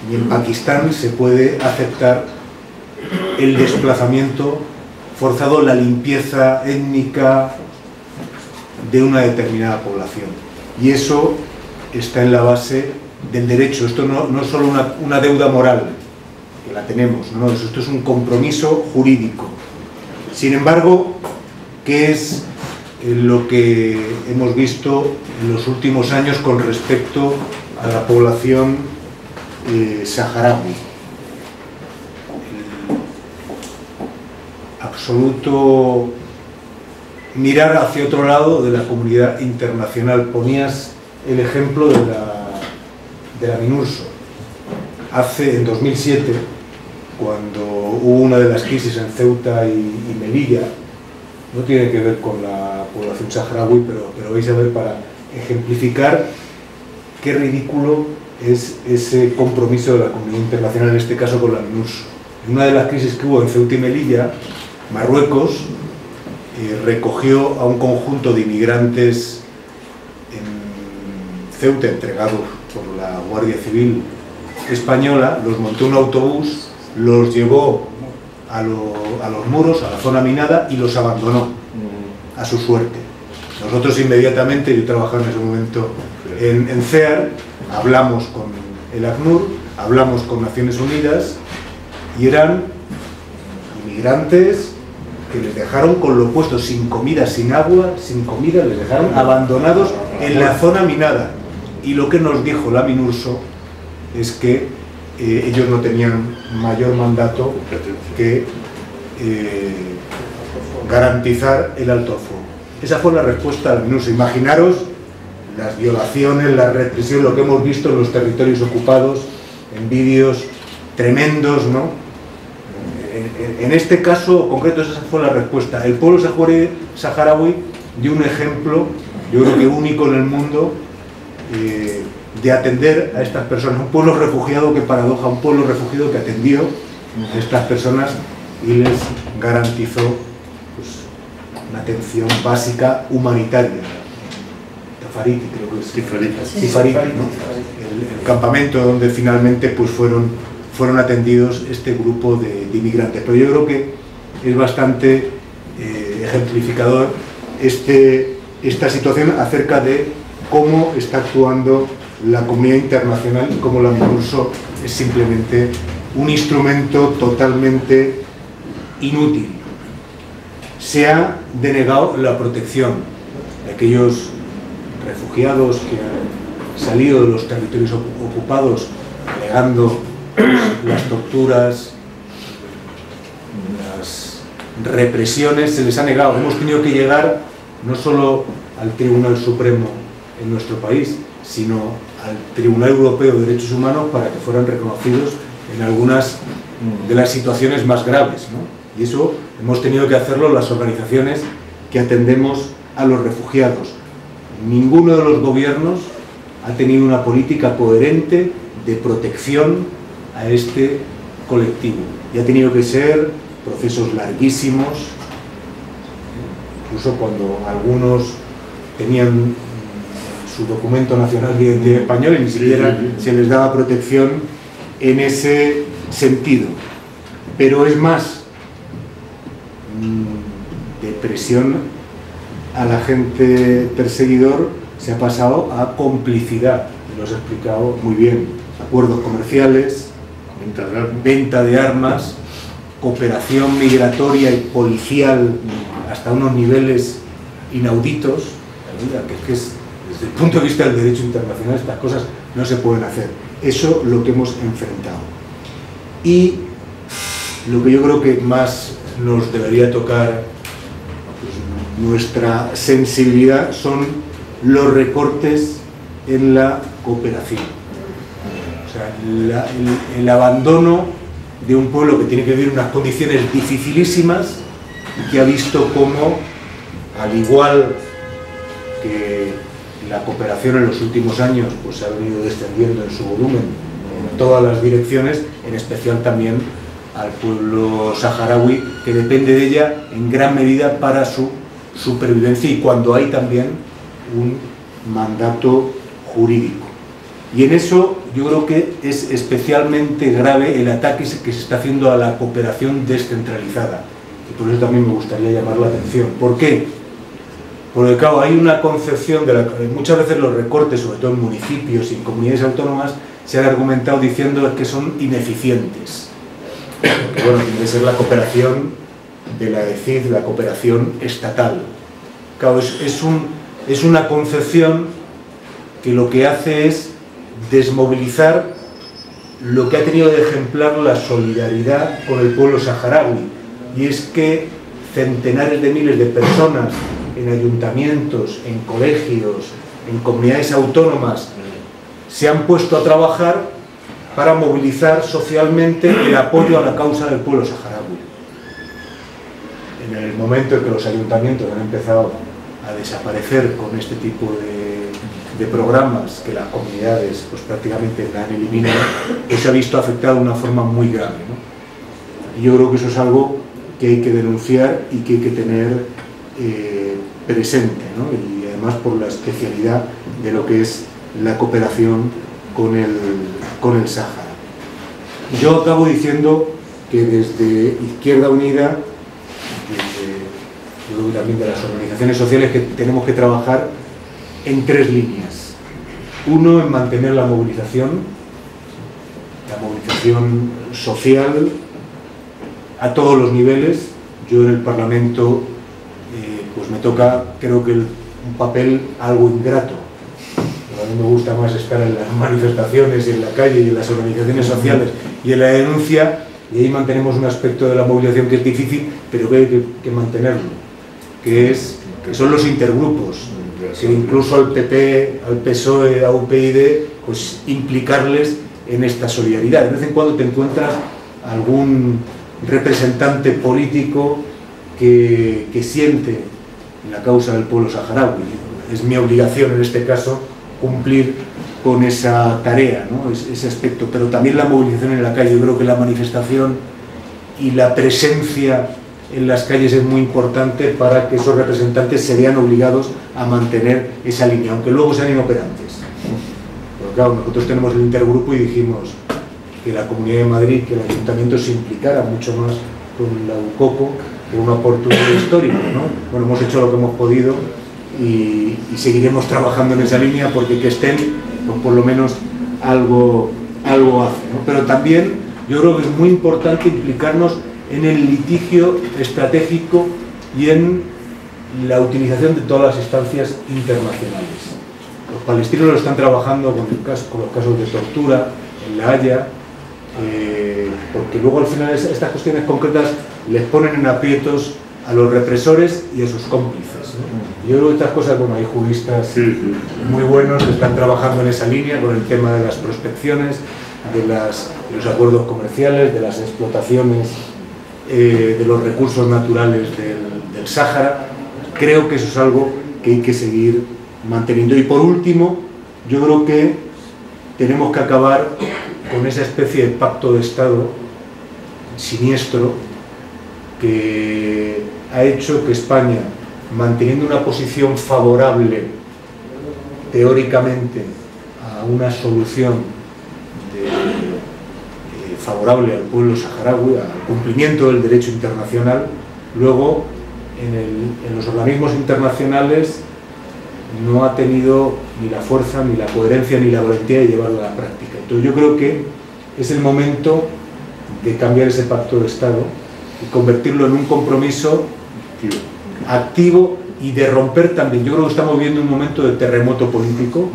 ni en Pakistán, se puede aceptar el desplazamiento forzado, la limpieza étnica de una determinada población. Y eso está en la base del derecho. Esto no es solo una deuda moral, que la tenemos, no, esto es un compromiso jurídico. Sin embargo, ¿qué es lo que hemos visto en los últimos años con respecto a la población saharaui? El absoluto mirar hacia otro lado de la comunidad internacional. Ponías el ejemplo de la MINURSO. En 2007, cuando hubo una de las crisis en Ceuta y Melilla, no tiene que ver con la población saharaui, pero vais a ver, para ejemplificar qué ridículo es ese compromiso de la comunidad internacional, en este caso con la MINURSO. En una de las crisis que hubo en Ceuta y Melilla, Marruecos recogió a un conjunto de inmigrantes en Ceuta, entregados por la Guardia Civil española, los montó en un autobús, los llevó a los muros, a la zona minada, y los abandonó a su suerte. Nosotros inmediatamente, yo trabajaba en ese momento en CEAR, hablamos con el ACNUR, hablamos con Naciones Unidas, y eran inmigrantes que les dejaron con lo puesto, sin comida, sin agua, sin comida, les dejaron abandonados en la zona minada. Y lo que nos dijo la MINURSO es que ellos no tenían mayor mandato que garantizar el alto al fuego. Esa fue la respuesta a la MINURSO. Imaginaros las violaciones, la represión, lo que hemos visto en los territorios ocupados, en vídeos tremendos, ¿no? En este caso concreto, esa fue la respuesta. El pueblo saharaui dio un ejemplo, yo creo que único en el mundo, de atender a estas personas. Un pueblo refugiado, qué paradoja, un pueblo refugiado que atendió a estas personas y les garantizó, pues, una atención básica humanitaria. Tafariti, creo que es. Tifariti, ¿no? El campamento donde finalmente pues fueron atendidos este grupo de inmigrantes. Pero yo creo que es bastante ejemplificador esta situación acerca de cómo está actuando la comunidad internacional y cómo la MINURSO es simplemente un instrumento totalmente inútil. Se ha denegado la protección de aquellos refugiados que han salido de los territorios ocupados alegando las torturas, las represiones, se les ha negado. Hemos tenido que llegar no solo al Tribunal Supremo en nuestro país, sino al Tribunal Europeo de Derechos Humanos para que fueran reconocidos en algunas de las situaciones más graves, ¿no? Y eso hemos tenido que hacerlo las organizaciones que atendemos a los refugiados. Ninguno de los gobiernos ha tenido una política coherente de protección a este colectivo. Y ha tenido que ser procesos larguísimos, incluso cuando algunos tenían su documento nacional de identidad español y ni siquiera se les daba protección en ese sentido. Pero es más, de presión a la gente perseguidor se ha pasado a complicidad, y lo has explicado muy bien. Acuerdos comerciales, venta de armas, cooperación migratoria y policial hasta unos niveles inauditos, que es, desde el punto de vista del derecho internacional, estas cosas no se pueden hacer. Eso es lo que hemos enfrentado. Y lo que yo creo que más nos debería tocar, pues, nuestra sensibilidad, son los recortes en la cooperación. O sea, el abandono de un pueblo que tiene que vivir unas condiciones dificilísimas y que ha visto cómo, al igual que la cooperación en los últimos años, pues se ha venido descendiendo en su volumen en todas las direcciones, en especial también al pueblo saharaui, que depende de ella en gran medida para su supervivencia y cuando hay también un mandato jurídico. Y en eso yo creo que es especialmente grave el ataque que se está haciendo a la cooperación descentralizada. Y por eso también me gustaría llamar la atención. ¿Por qué? Porque claro, hay una concepción de muchas veces los recortes, sobre todo en municipios y en comunidades autónomas, se han argumentado diciendo que son ineficientes. Que bueno, tiene que ser la cooperación de la ECID, la cooperación estatal. Claro, es una concepción que lo que hace es desmovilizar lo que ha tenido de ejemplar la solidaridad con el pueblo saharaui, y es que centenares de miles de personas en ayuntamientos, en colegios, en comunidades autónomas se han puesto a trabajar para movilizar socialmente el apoyo a la causa del pueblo saharaui. En el momento en que los ayuntamientos han empezado a desaparecer con este tipo de programas que las comunidades pues prácticamente la han eliminado, pues se ha visto afectado de una forma muy grave, ¿no? Y yo creo que eso es algo que hay que denunciar y que hay que tener presente, ¿no? Y además por la especialidad de lo que es la cooperación con el Sáhara. Yo acabo diciendo que desde Izquierda Unida, yo creo que también de las organizaciones sociales, que tenemos que trabajar en tres líneas. Uno, en mantener la movilización social a todos los niveles. Yo en el Parlamento pues me toca, creo que un papel algo ingrato. A mí me gusta más estar en las manifestaciones y en la calle y en las organizaciones sociales y en la denuncia, y ahí mantenemos un aspecto de la movilización que es difícil, pero que hay que mantenerlo, que son los intergrupos, que incluso al PP, al PSOE, a UPyD, pues implicarles en esta solidaridad. De vez en cuando te encuentras algún representante político que siente la causa del pueblo saharaui. Es mi obligación en este caso cumplir con esa tarea, ¿no? Ese aspecto, pero también la movilización en la calle. Yo creo que la manifestación y la presencia en las calles es muy importante para que esos representantes se vean obligados a mantener esa línea, aunque luego sean inoperantes. Porque claro, nosotros tenemos el intergrupo y dijimos que la Comunidad de Madrid, que el Ayuntamiento se implicara mucho más con la UCOCO, que una oportunidad histórica, ¿no? Bueno, hemos hecho lo que hemos podido y seguiremos trabajando en esa línea, porque que estén, pues por lo menos algo hace, ¿no? Pero también yo creo que es muy importante implicarnos en el litigio estratégico y en la utilización de todas las instancias internacionales. Los palestinos lo están trabajando con los casos de tortura en La Haya, porque luego al final estas cuestiones concretas les ponen en aprietos a los represores y a sus cómplices, ¿no? Yo creo que estas cosas, bueno, hay juristas muy buenos que están trabajando en esa línea con el tema de las prospecciones, de los acuerdos comerciales, de las explotaciones de los recursos naturales del Sáhara. Creo que eso es algo que hay que seguir manteniendo. Y por último, yo creo que tenemos que acabar con esa especie de pacto de Estado siniestro que ha hecho que España, manteniendo una posición favorable teóricamente a una solución favorable al pueblo saharaui, al cumplimiento del derecho internacional, luego en los organismos internacionales no ha tenido ni la fuerza, ni la coherencia, ni la valentía de llevarlo a la práctica. Entonces yo creo que es el momento de cambiar ese pacto de Estado y convertirlo en un compromiso activo y de romper también. Yo creo que estamos viviendo un momento de terremoto político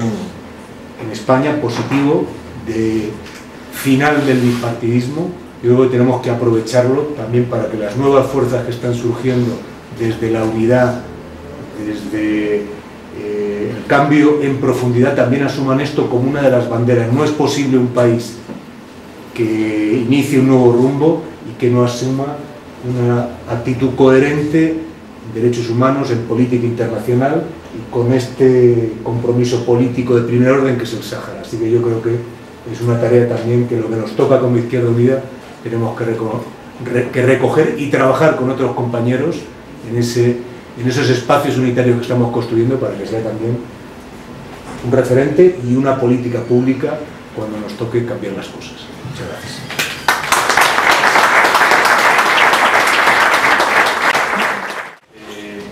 en España, positivo, de final del bipartidismo. Yo creo que tenemos que aprovecharlo también para que las nuevas fuerzas que están surgiendo desde la unidad, desde el cambio en profundidad, también asuman esto como una de las banderas. No es posible un país que inicie un nuevo rumbo y que no asuma una actitud coherente en derechos humanos, en política internacional y con este compromiso político de primer orden que es el Sáhara. Así que yo creo que es una tarea también que lo que nos toca como Izquierda Unida tenemos que recoger y trabajar con otros compañeros en esos espacios unitarios que estamos construyendo para que sea también un referente y una política pública cuando nos toque cambiar las cosas. Muchas gracias.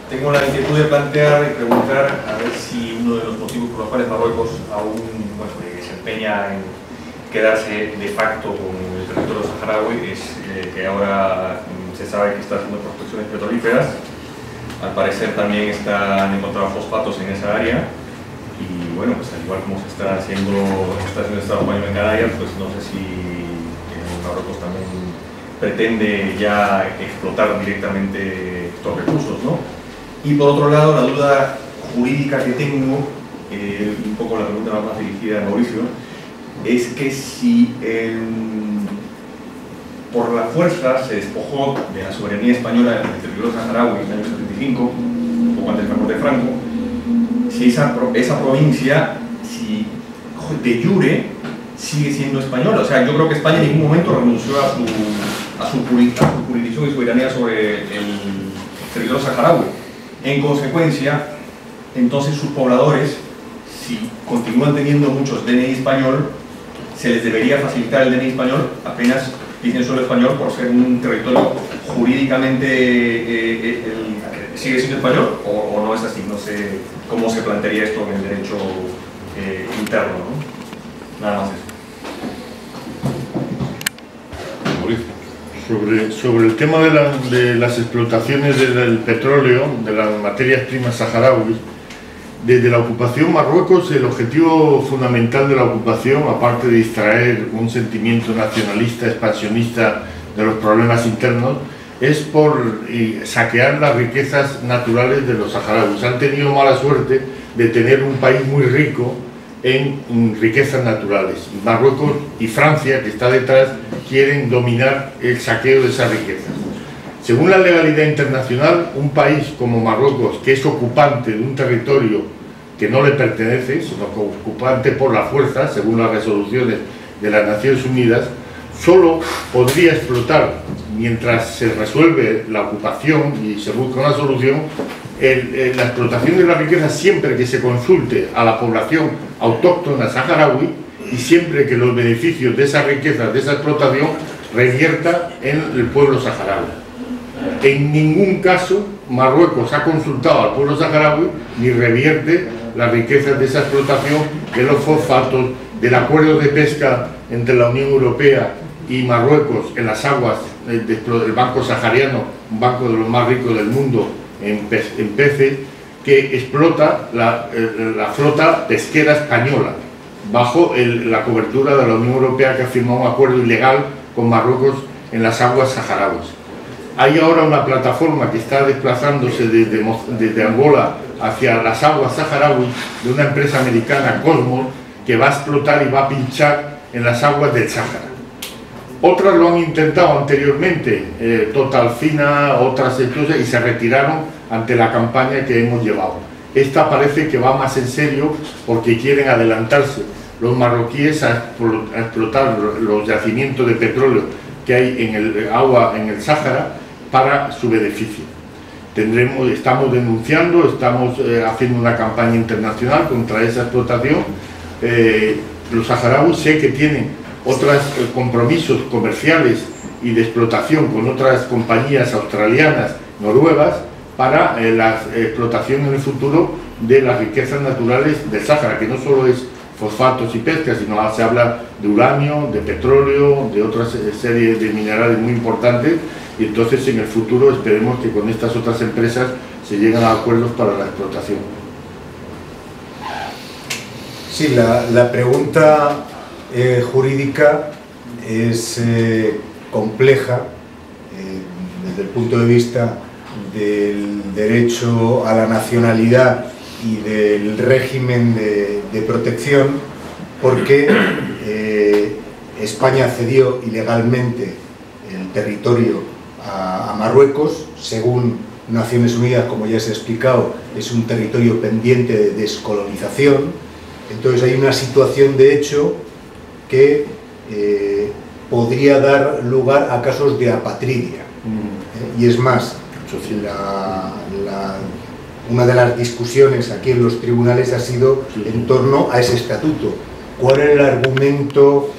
Tengo la inquietud de plantear y preguntar a ver si uno de los motivos por los cuales Marruecos aún se empeña en quedarse de facto con el territorio saharaui es que ahora se sabe que está haciendo prospecciones petrolíferas. Al parecer también han encontrado fosfatos en esa área y bueno, pues al igual como se está haciendo el Estado español en Canarias, pues no sé si Marruecos también pretende ya explotar directamente estos recursos, ¿no? Y por otro lado, la duda jurídica que tengo, un poco la pregunta más dirigida a Mauricio, es que si por la fuerza se despojó de la soberanía española del territorio saharaui en el año 75, un poco antes de la muerte de Franco, si esa provincia, si de jure, sigue siendo española. O sea, yo creo que España en ningún momento renunció a su jurisdicción y soberanía sobre el territorio saharaui. En consecuencia, entonces sus pobladores, si continúan teniendo muchos DNI español, se les debería facilitar el DNI español apenas dicen solo español por ser un territorio jurídicamente sigue siendo español o no es así. No sé cómo se plantearía esto en el derecho interno, ¿no? Nada más eso. Sobre el tema de las explotaciones del petróleo, de las materias primas saharauis, desde la ocupación Marruecos, el objetivo fundamental de la ocupación, aparte de distraer un sentimiento nacionalista, expansionista de los problemas internos, es por saquear las riquezas naturales de los saharauis. Han tenido mala suerte de tener un país muy rico en riquezas naturales. Marruecos y Francia, que está detrás, quieren dominar el saqueo de esas riquezas. Según la legalidad internacional, un país como Marruecos, que es ocupante de un territorio que no le pertenece, sino ocupante por la fuerza, según las resoluciones de las Naciones Unidas, solo podría explotar, mientras se resuelve la ocupación y se busca una solución, la explotación de la riqueza siempre que se consulte a la población autóctona saharaui y siempre que los beneficios de esas riquezas, de esa explotación, revierta en el pueblo saharaui. En ningún caso Marruecos ha consultado al pueblo saharaui ni revierte las riquezas de esa explotación, de los fosfatos, del acuerdo de pesca entre la Unión Europea y Marruecos en las aguas del Banco Sahariano, un banco de los más ricos del mundo en peces, que explota la flota pesquera española bajo la cobertura de la Unión Europea, que ha firmado un acuerdo ilegal con Marruecos en las aguas saharauis. Hay ahora una plataforma que está desplazándose desde Angola hacia las aguas saharauis de una empresa americana, Cosmos, que va a explotar y va a pinchar en las aguas del Sáhara. Otras lo han intentado anteriormente, Total Fina, otras empresas, y se retiraron ante la campaña que hemos llevado. Esta parece que va más en serio porque quieren adelantarse los marroquíes a explotar los yacimientos de petróleo que hay en el agua en el Sáhara para su beneficio. Estamos denunciando, estamos haciendo una campaña internacional contra esa explotación. Los saharauis sé que tienen otros compromisos comerciales y de explotación con otras compañías australianas, noruegas, para la explotación en el futuro de las riquezas naturales del Sáhara, que no solo es fosfatos y pesca, sino se habla de uranio, de petróleo, de otras series de minerales muy importantes, y entonces en el futuro esperemos que con estas otras empresas se lleguen a acuerdos para la explotación. Sí, la pregunta jurídica es compleja desde el punto de vista del derecho a la nacionalidad y del régimen de protección, porque España cedió ilegalmente el territorio a Marruecos. Según Naciones Unidas, como ya se ha explicado, es un territorio pendiente de descolonización. Entonces hay una situación de hecho que podría dar lugar a casos de apatridia. Y es más, una de las discusiones aquí en los tribunales ha sido en torno a ese estatuto. ¿Cuál era el argumento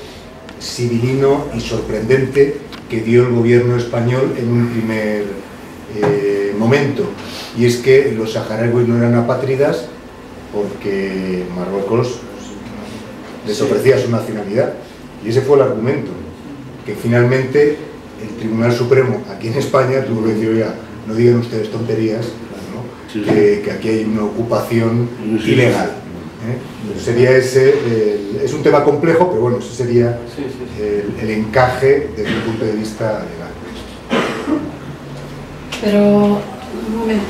sibilino y sorprendente que dio el gobierno español en un primer momento? Y es que los saharauis no eran apátridas porque Marruecos les ofrecía su nacionalidad. Y ese fue el argumento, que finalmente el Tribunal Supremo aquí en España tuvo que decir: oiga, no digan ustedes tonterías, ¿no? Que aquí hay una ocupación ilegal. Sería ese, es un tema complejo, pero bueno, ese sería el encaje desde un punto de vista legal. Pero, un momento,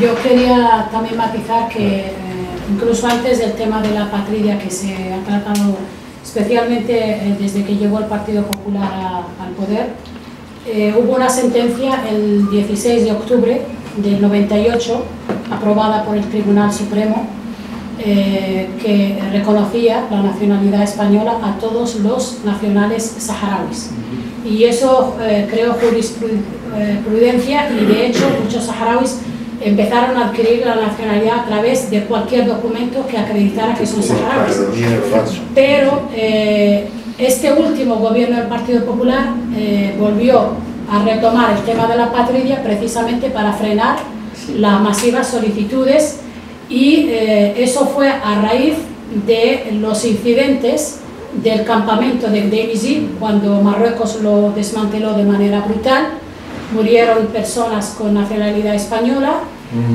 yo quería también matizar que incluso antes del tema de la apatridia, que se ha tratado especialmente desde que llegó el Partido Popular al poder, hubo una sentencia el 16 de octubre del 98, aprobada por el Tribunal Supremo, que reconocía la nacionalidad española a todos los nacionales saharauis. Y eso creó jurisprudencia, y de hecho muchos saharauis empezaron a adquirir la nacionalidad a través de cualquier documento que acreditara que son saharauis. Pero este último gobierno del Partido Popular volvió a retomar el tema de la apatridia precisamente para frenar las masivas solicitudes, y eso fue a raíz de los incidentes del campamento de Gdeimizid, cuando Marruecos lo desmanteló de manera brutal. Murieron personas con nacionalidad española,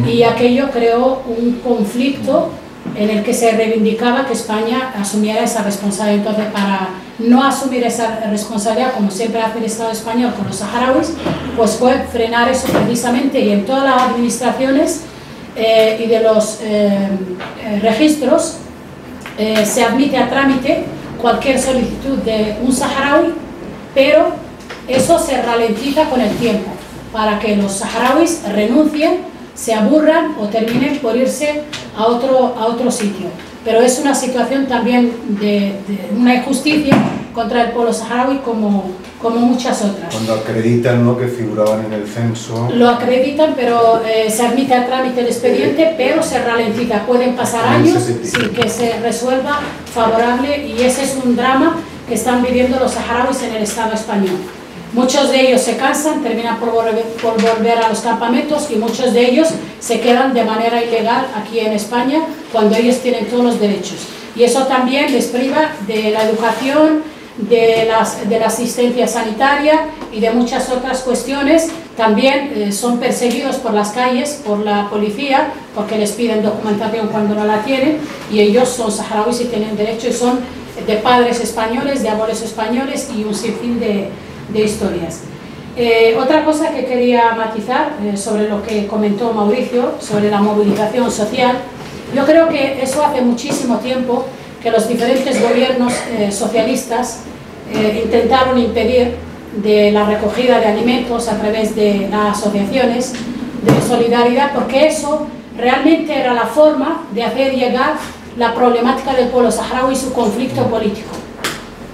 y aquello creó un conflicto en el que se reivindicaba que España asumiera esa responsabilidad. Entonces, para no asumir esa responsabilidad, como siempre hace el Estado español con los saharauis, pues fue frenar eso precisamente, y en todas las administraciones y de los registros se admite a trámite cualquier solicitud de un saharaui, pero eso se ralentiza con el tiempo, para que los saharauis renuncien, se aburran o terminen por irse a otro sitio. Pero es una situación también de una injusticia contra el pueblo saharaui, como muchas otras. Cuando acreditan, ¿no?, que figuraban en el censo. Lo acreditan, pero se admite a trámite el expediente, pero se ralentiza. Pueden pasar años sin que se resuelva favorable, y ese es un drama que están viviendo los saharauis en el Estado español. Muchos de ellos se cansan, terminan por volver a los campamentos, y muchos de ellos se quedan de manera ilegal aquí en España cuando ellos tienen todos los derechos. Y eso también les priva de la educación, de la asistencia sanitaria y de muchas otras cuestiones. También son perseguidos por las calles, por la policía, porque les piden documentación cuando no la tienen, y ellos son saharauis y tienen derecho, y son de padres españoles, de abuelos españoles, y un sinfín de historias. Otra cosa que quería matizar sobre lo que comentó Mauricio, sobre la movilización social. Yo creo que eso hace muchísimo tiempo que los diferentes gobiernos socialistas intentaron impedir de la recogida de alimentos a través de las asociaciones de solidaridad, porque eso realmente era la forma de hacer llegar la problemática del pueblo saharaui y su conflicto político.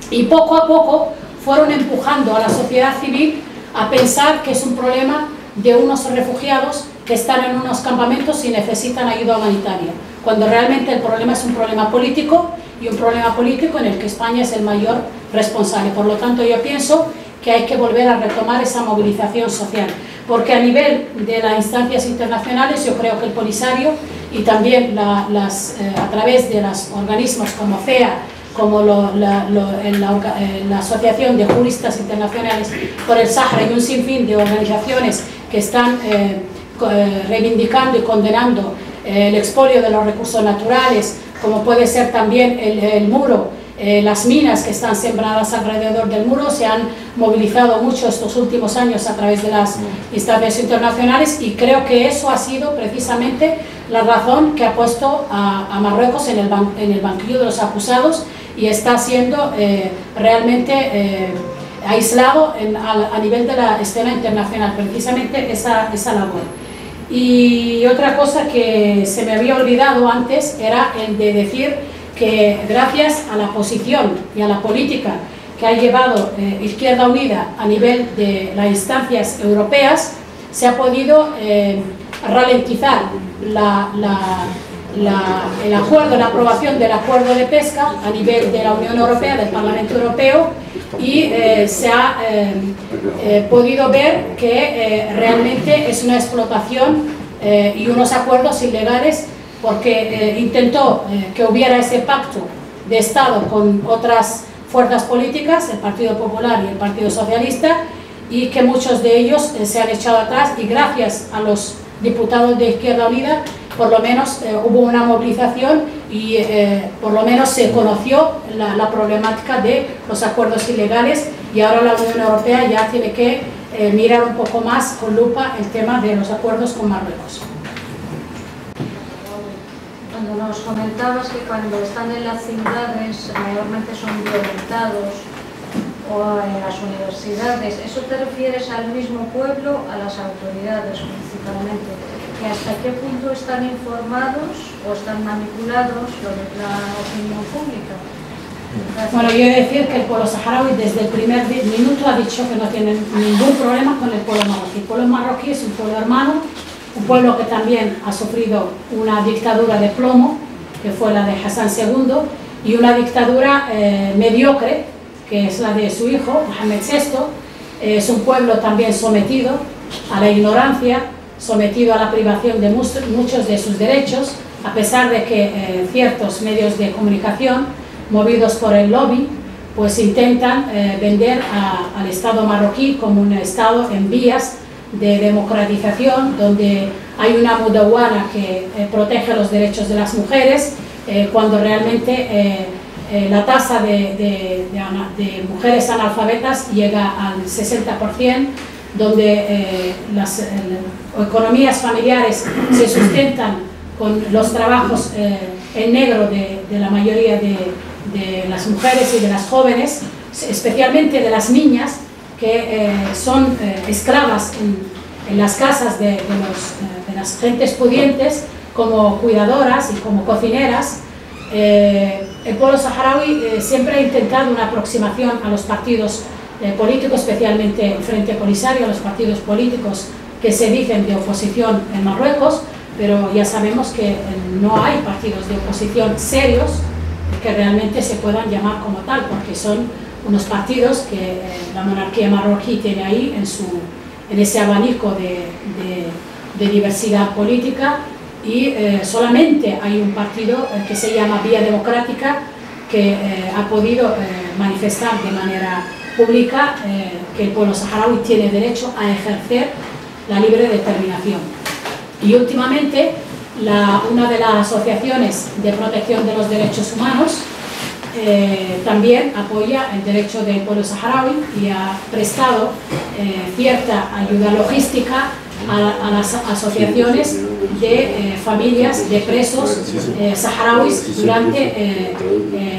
Y poco a poco fueron empujando a la sociedad civil a pensar que es un problema de unos refugiados que están en unos campamentos y necesitan ayuda humanitaria, cuando realmente el problema es un problema político, y un problema político en el que España es el mayor responsable. Por lo tanto, yo pienso que hay que volver a retomar esa movilización social, porque a nivel de las instancias internacionales yo creo que el Polisario, y también a través de los organismos como CEA, como la Asociación de Juristas Internacionales por el Sáhara, y un sinfín de organizaciones que están reivindicando y condenando el expolio de los recursos naturales, como puede ser también el muro, las minas que están sembradas alrededor del muro. Se han movilizado mucho estos últimos años a través de las instancias internacionales, y creo que eso ha sido precisamente la razón que ha puesto a Marruecos en el banquillo de los acusados, y está siendo realmente aislado a nivel de la escena internacional, precisamente esa labor. Y otra cosa que se me había olvidado antes era el de decir que gracias a la posición y a la política que ha llevado Izquierda Unida a nivel de las instancias europeas, se ha podido ralentizar el acuerdo, la aprobación del acuerdo de pesca a nivel de la Unión Europea, del Parlamento Europeo, y se ha podido ver que realmente es una explotación y unos acuerdos ilegales, porque intentó que hubiera ese pacto de Estado con otras fuerzas políticas, el Partido Popular y el Partido Socialista, y que muchos de ellos se han echado atrás, y gracias a los diputados de Izquierda Unida por lo menos hubo una movilización y por lo menos se conoció la problemática de los acuerdos ilegales, y ahora la Unión Europea ya tiene que mirar un poco más con lupa el tema de los acuerdos con Marruecos. Cuando nos comentabas que cuando están en las ciudades mayormente son violentados, o en las universidades, ¿eso te refieres al mismo pueblo, a las autoridades principalmente? ¿Y hasta qué punto están informados o están manipulados la opinión pública? Gracias. Bueno, yo he de decir que el pueblo saharaui desde el primer minuto ha dicho que no tiene ningún problema con el pueblo marroquí. El pueblo marroquí es un pueblo hermano, un pueblo que también ha sufrido una dictadura de plomo, que fue la de Hassan II, y una dictadura mediocre, que es la de su hijo, Mohamed VI. Es un pueblo también sometido a la ignorancia, sometido a la privación de muchos de sus derechos, a pesar de que ciertos medios de comunicación, movidos por el lobby, pues intentan vender al Estado marroquí como un Estado en vías de democratización, donde hay una mudawana que protege los derechos de las mujeres, cuando realmente la tasa de mujeres analfabetas llega al 60%, donde las economías familiares se sustentan con los trabajos en negro de la mayoría de las mujeres y de las jóvenes, especialmente de las niñas, que son esclavas en las casas de las gentes pudientes, como cuidadoras y como cocineras. El pueblo saharaui siempre ha intentado una aproximación a los partidos políticos, especialmente el Frente Polisario, a los partidos políticos que se dicen de oposición en Marruecos, pero ya sabemos que no hay partidos de oposición serios que realmente se puedan llamar como tal, porque son unos partidos que la monarquía marroquí tiene ahí en ese abanico de diversidad política, y solamente hay un partido que se llama Vía Democrática, que ha podido manifestar de manera pública que el pueblo saharaui tiene derecho a ejercer la libre determinación. Y últimamente una de las asociaciones de protección de los derechos humanos también apoya el derecho del pueblo saharaui y ha prestado cierta ayuda logística a las asociaciones de familias de presos saharauis durante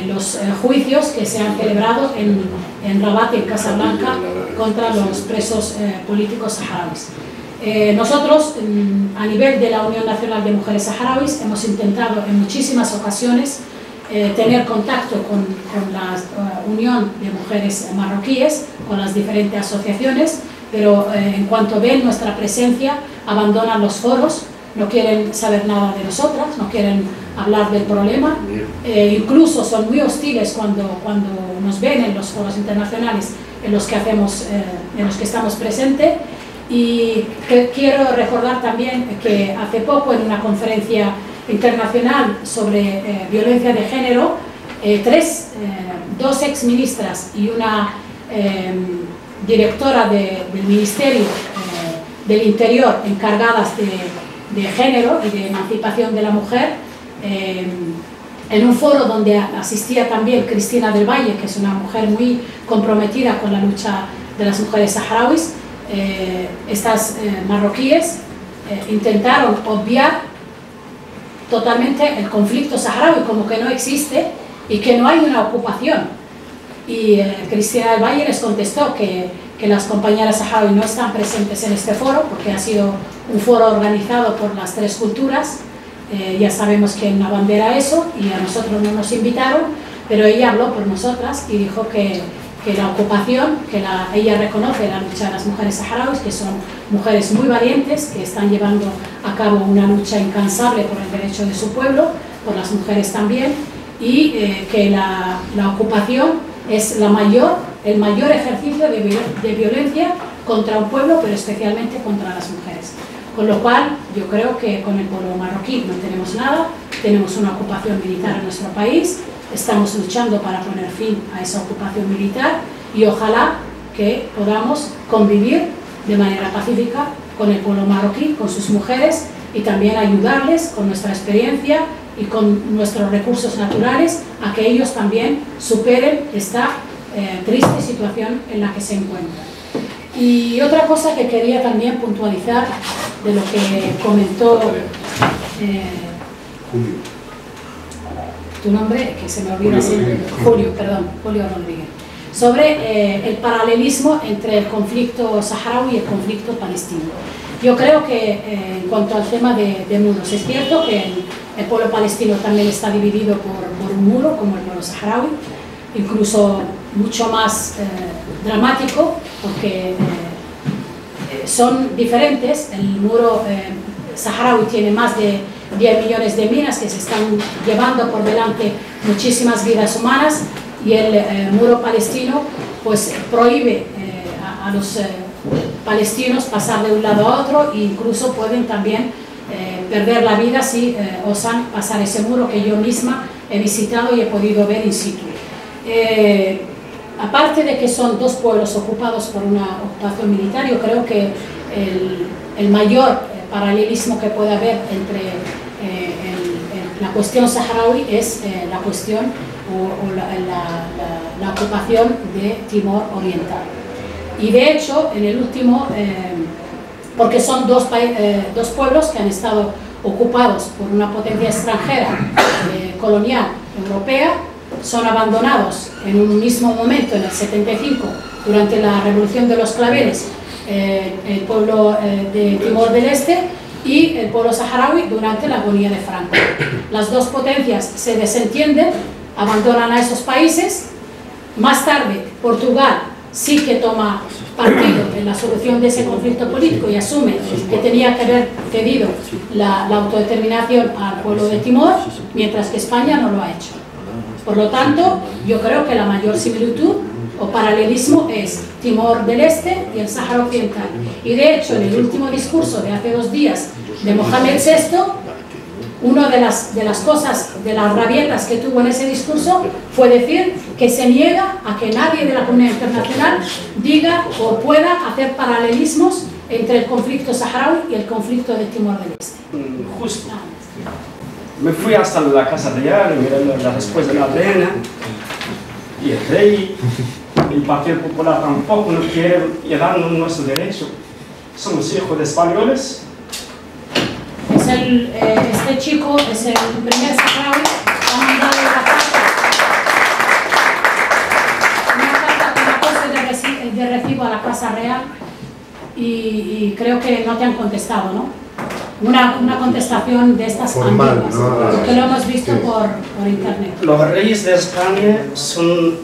los juicios que se han celebrado en Rabat y en Casablanca contra los presos políticos saharauis. Nosotros, a nivel de la Unión Nacional de Mujeres Saharauis, hemos intentado en muchísimas ocasiones tener contacto con la Unión de Mujeres Marroquíes, con las diferentes asociaciones, pero en cuanto ven nuestra presencia, abandonan los foros, no quieren saber nada de nosotras, no quieren hablar del problema, incluso son muy hostiles cuando nos ven en los foros internacionales en los que estamos presentes. Y quiero recordar también que hace poco, en una conferencia internacional sobre violencia de género, dos exministras y una directora del Ministerio del Interior encargadas de género y de emancipación de la mujer, en un foro donde asistía también Cristina del Valle, que es una mujer muy comprometida con la lucha de las mujeres saharauis. Estas marroquíes intentaron obviar totalmente el conflicto saharaui, como que no existe y que no hay una ocupación. Y Cristina del Valle les contestó que las compañeras saharauis no están presentes en este foro, porque ha sido un foro organizado por las tres culturas. Ya sabemos quién abandera eso y a nosotros no nos invitaron, pero ella habló por nosotras y dijo que que la ocupación, ella reconoce la lucha de las mujeres saharauis, que son mujeres muy valientes, que están llevando a cabo una lucha incansable por el derecho de su pueblo, por las mujeres también, y que la ocupación es el mayor ejercicio de violencia contra un pueblo, pero especialmente contra las mujeres. Con lo cual, yo creo que con el pueblo marroquí no tenemos nada, tenemos una ocupación militar en nuestro país, estamos luchando para poner fin a esa ocupación militar y ojalá que podamos convivir de manera pacífica con el pueblo marroquí, con sus mujeres, y también ayudarles con nuestra experiencia y con nuestros recursos naturales a que ellos también superen esta triste situación en la que se encuentran. Y otra cosa que quería también puntualizar de lo que comentó Julio. Tu nombre, que se me olvida siempre, Julio Rodríguez, sobre el paralelismo entre el conflicto saharaui y el conflicto palestino. Yo creo que en cuanto al tema de muros, es cierto que el pueblo palestino también está dividido por un muro, como el pueblo saharaui, incluso mucho más dramático, porque son diferentes. El muro saharaui tiene más de 10 millones de minas que se están llevando por delante muchísimas vidas humanas, y el muro palestino pues prohíbe a los palestinos pasar de un lado a otro, e incluso pueden también perder la vida si osan pasar ese muro, que yo misma he visitado y he podido ver in situ. Aparte de que son dos pueblos ocupados por una ocupación militar, yo creo que el mayor paralelismo que puede haber entre la cuestión saharaui es la cuestión o la ocupación de Timor Oriental. Y de hecho, en el último, porque son dos pueblos que han estado ocupados por una potencia extranjera colonial europea, son abandonados en un mismo momento, en el 75, durante la Revolución de los Claveles, el pueblo de Timor del Este y el pueblo saharaui durante la agonía de Franco. Las dos potencias se desentienden, abandonan a esos países. Más tarde, Portugal sí que toma partido en la solución de ese conflicto político y asume que tenía que haber cedido la autodeterminación al pueblo de Timor, mientras que España no lo ha hecho. Por lo tanto, yo creo que la mayor similitud o paralelismo es Timor del Este y el Sáhara Occidental. Y de hecho, en el último discurso de hace 2 días de Mohamed VI, una de las cosas, de las rabietas que tuvo en ese discurso, fue decir que se niega a que nadie de la comunidad internacional diga o pueda hacer paralelismos entre el conflicto saharaui y el conflicto de Timor del Este. Justo. Me fui hasta la Casa Real, mirando la respuesta de la reina, y el rey, el Partido Popular tampoco no quiere darnos nuestro derecho. Somos hijos de españoles. Este chico es el primer saharaui que ha mandado una carta de recibo a la Casa Real, y creo que no te han contestado, ¿no? Una contestación de estas formal, antiguas, ¿no? que lo hemos visto por internet. Los reyes de España son,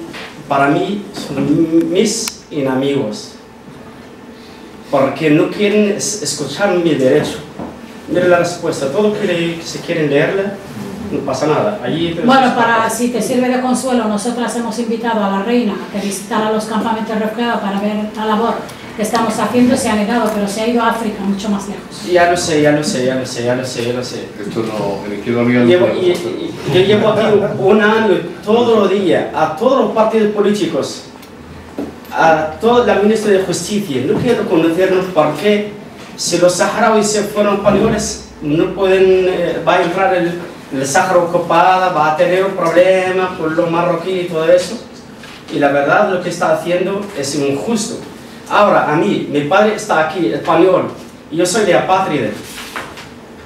para mí, son mis enemigos, porque no quieren escuchar mi derecho. Mira la respuesta, todo que se quieren leerla, no pasa nada. Allí, bueno, si te sirve de consuelo, nosotras hemos invitado a la reina a que visitara los campamentos de refugiados para ver la labor que estamos haciendo. Se ha negado, pero se ha ido a África, mucho más lejos. Ya lo sé. Esto no, en Izquierda Unida no. Yo llevo aquí 1 año, todos los días, a todos los partidos políticos, a toda la ministra de Justicia. No quiero conocernos porque si los saharauis se fueron españoles, no pueden, va a entrar el Sáhara ocupada, va a tener un problema con los marroquíes y todo eso. Y la verdad, lo que está haciendo es injusto. Ahora, a mí, mi padre está aquí, español, y yo soy de apátrida.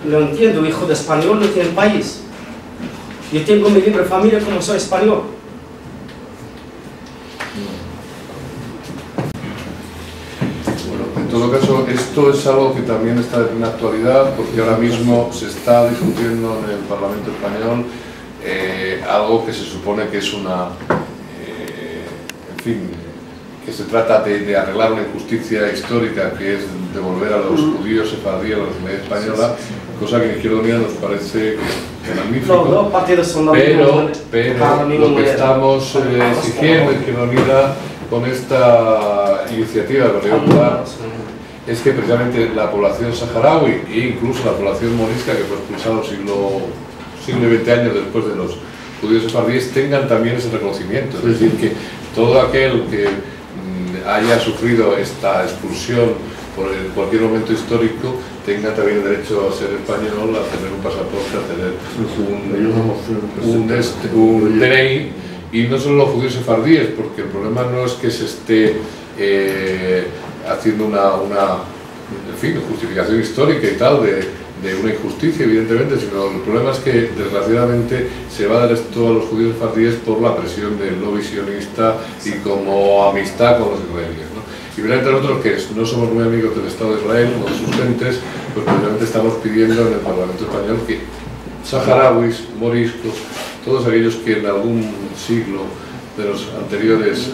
Lo entiendo, hijo de español no tiene país. Yo tengo mi libre familia como soy español. Bueno, en todo caso, esto es algo que también está en actualidad, porque ahora mismo se está discutiendo en el Parlamento español algo que se supone que es una, en fin, que se trata de arreglar una injusticia histórica que es devolver a los judíos sefardíes a la nacionalidad española, cosa que en Izquierda Unida nos parece magnífico. Los dos partidos son los Pero mismos, lo que estamos exigiendo en Izquierda Unida con esta iniciativa del Partido Popular es que precisamente la población saharaui e incluso la población morisca, que fue expulsada siglo y 20 años después de los judíos sefardíes, tengan también ese reconocimiento. Es decir, que todo aquel que haya sufrido esta expulsión por cualquier momento histórico tenga también el derecho a ser español, a tener un pasaporte, a tener un DNI, y no solo los judíos sefardíes, porque el problema no es que se esté haciendo una justificación histórica y tal de una injusticia, evidentemente, sino el problema es que desgraciadamente se va a dar esto a los judíos sefardíes por la presión del lobby sionista y como amistad con los israelíes, ¿no? Y obviamente nosotros, que no somos muy amigos del Estado de Israel o de sus gentes, pues precisamente estamos pidiendo en el Parlamento español que saharauis, moriscos, todos aquellos que en algún siglo de los anteriores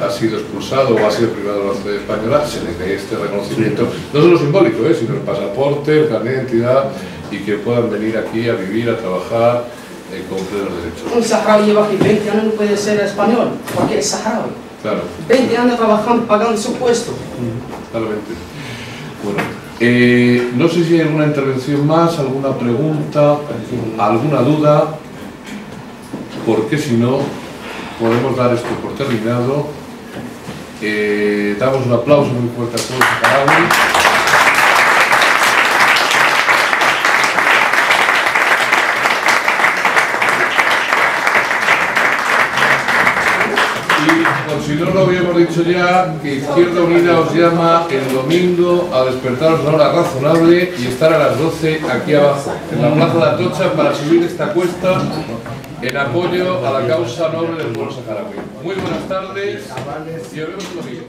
ha sido expulsado o ha sido privado de la nacionalidad española, se les dé este reconocimiento, no solo simbólico, sino el pasaporte, el carnet de identidad, y que puedan venir aquí a vivir, a trabajar con plenos derechos. Un saharaui lleva aquí 20 años, no puede ser español, porque es saharaui. Claro. 20 años trabajando, pagando su puesto. Claramente. Bueno, no sé si hay alguna intervención más, alguna pregunta, alguna duda, porque si no, podemos dar esto por terminado. Damos un aplauso muy fuerte a todos los saharauis. Y por si no lo habíamos dicho ya, que Izquierda Unida os llama el domingo a despertaros a una hora razonable y estar a las 12 aquí abajo, en la Plaza de Atocha, para subir esta cuesta en apoyo a la causa noble del pueblo saharaui. Muy buenas tardes y nos vemos el domingo.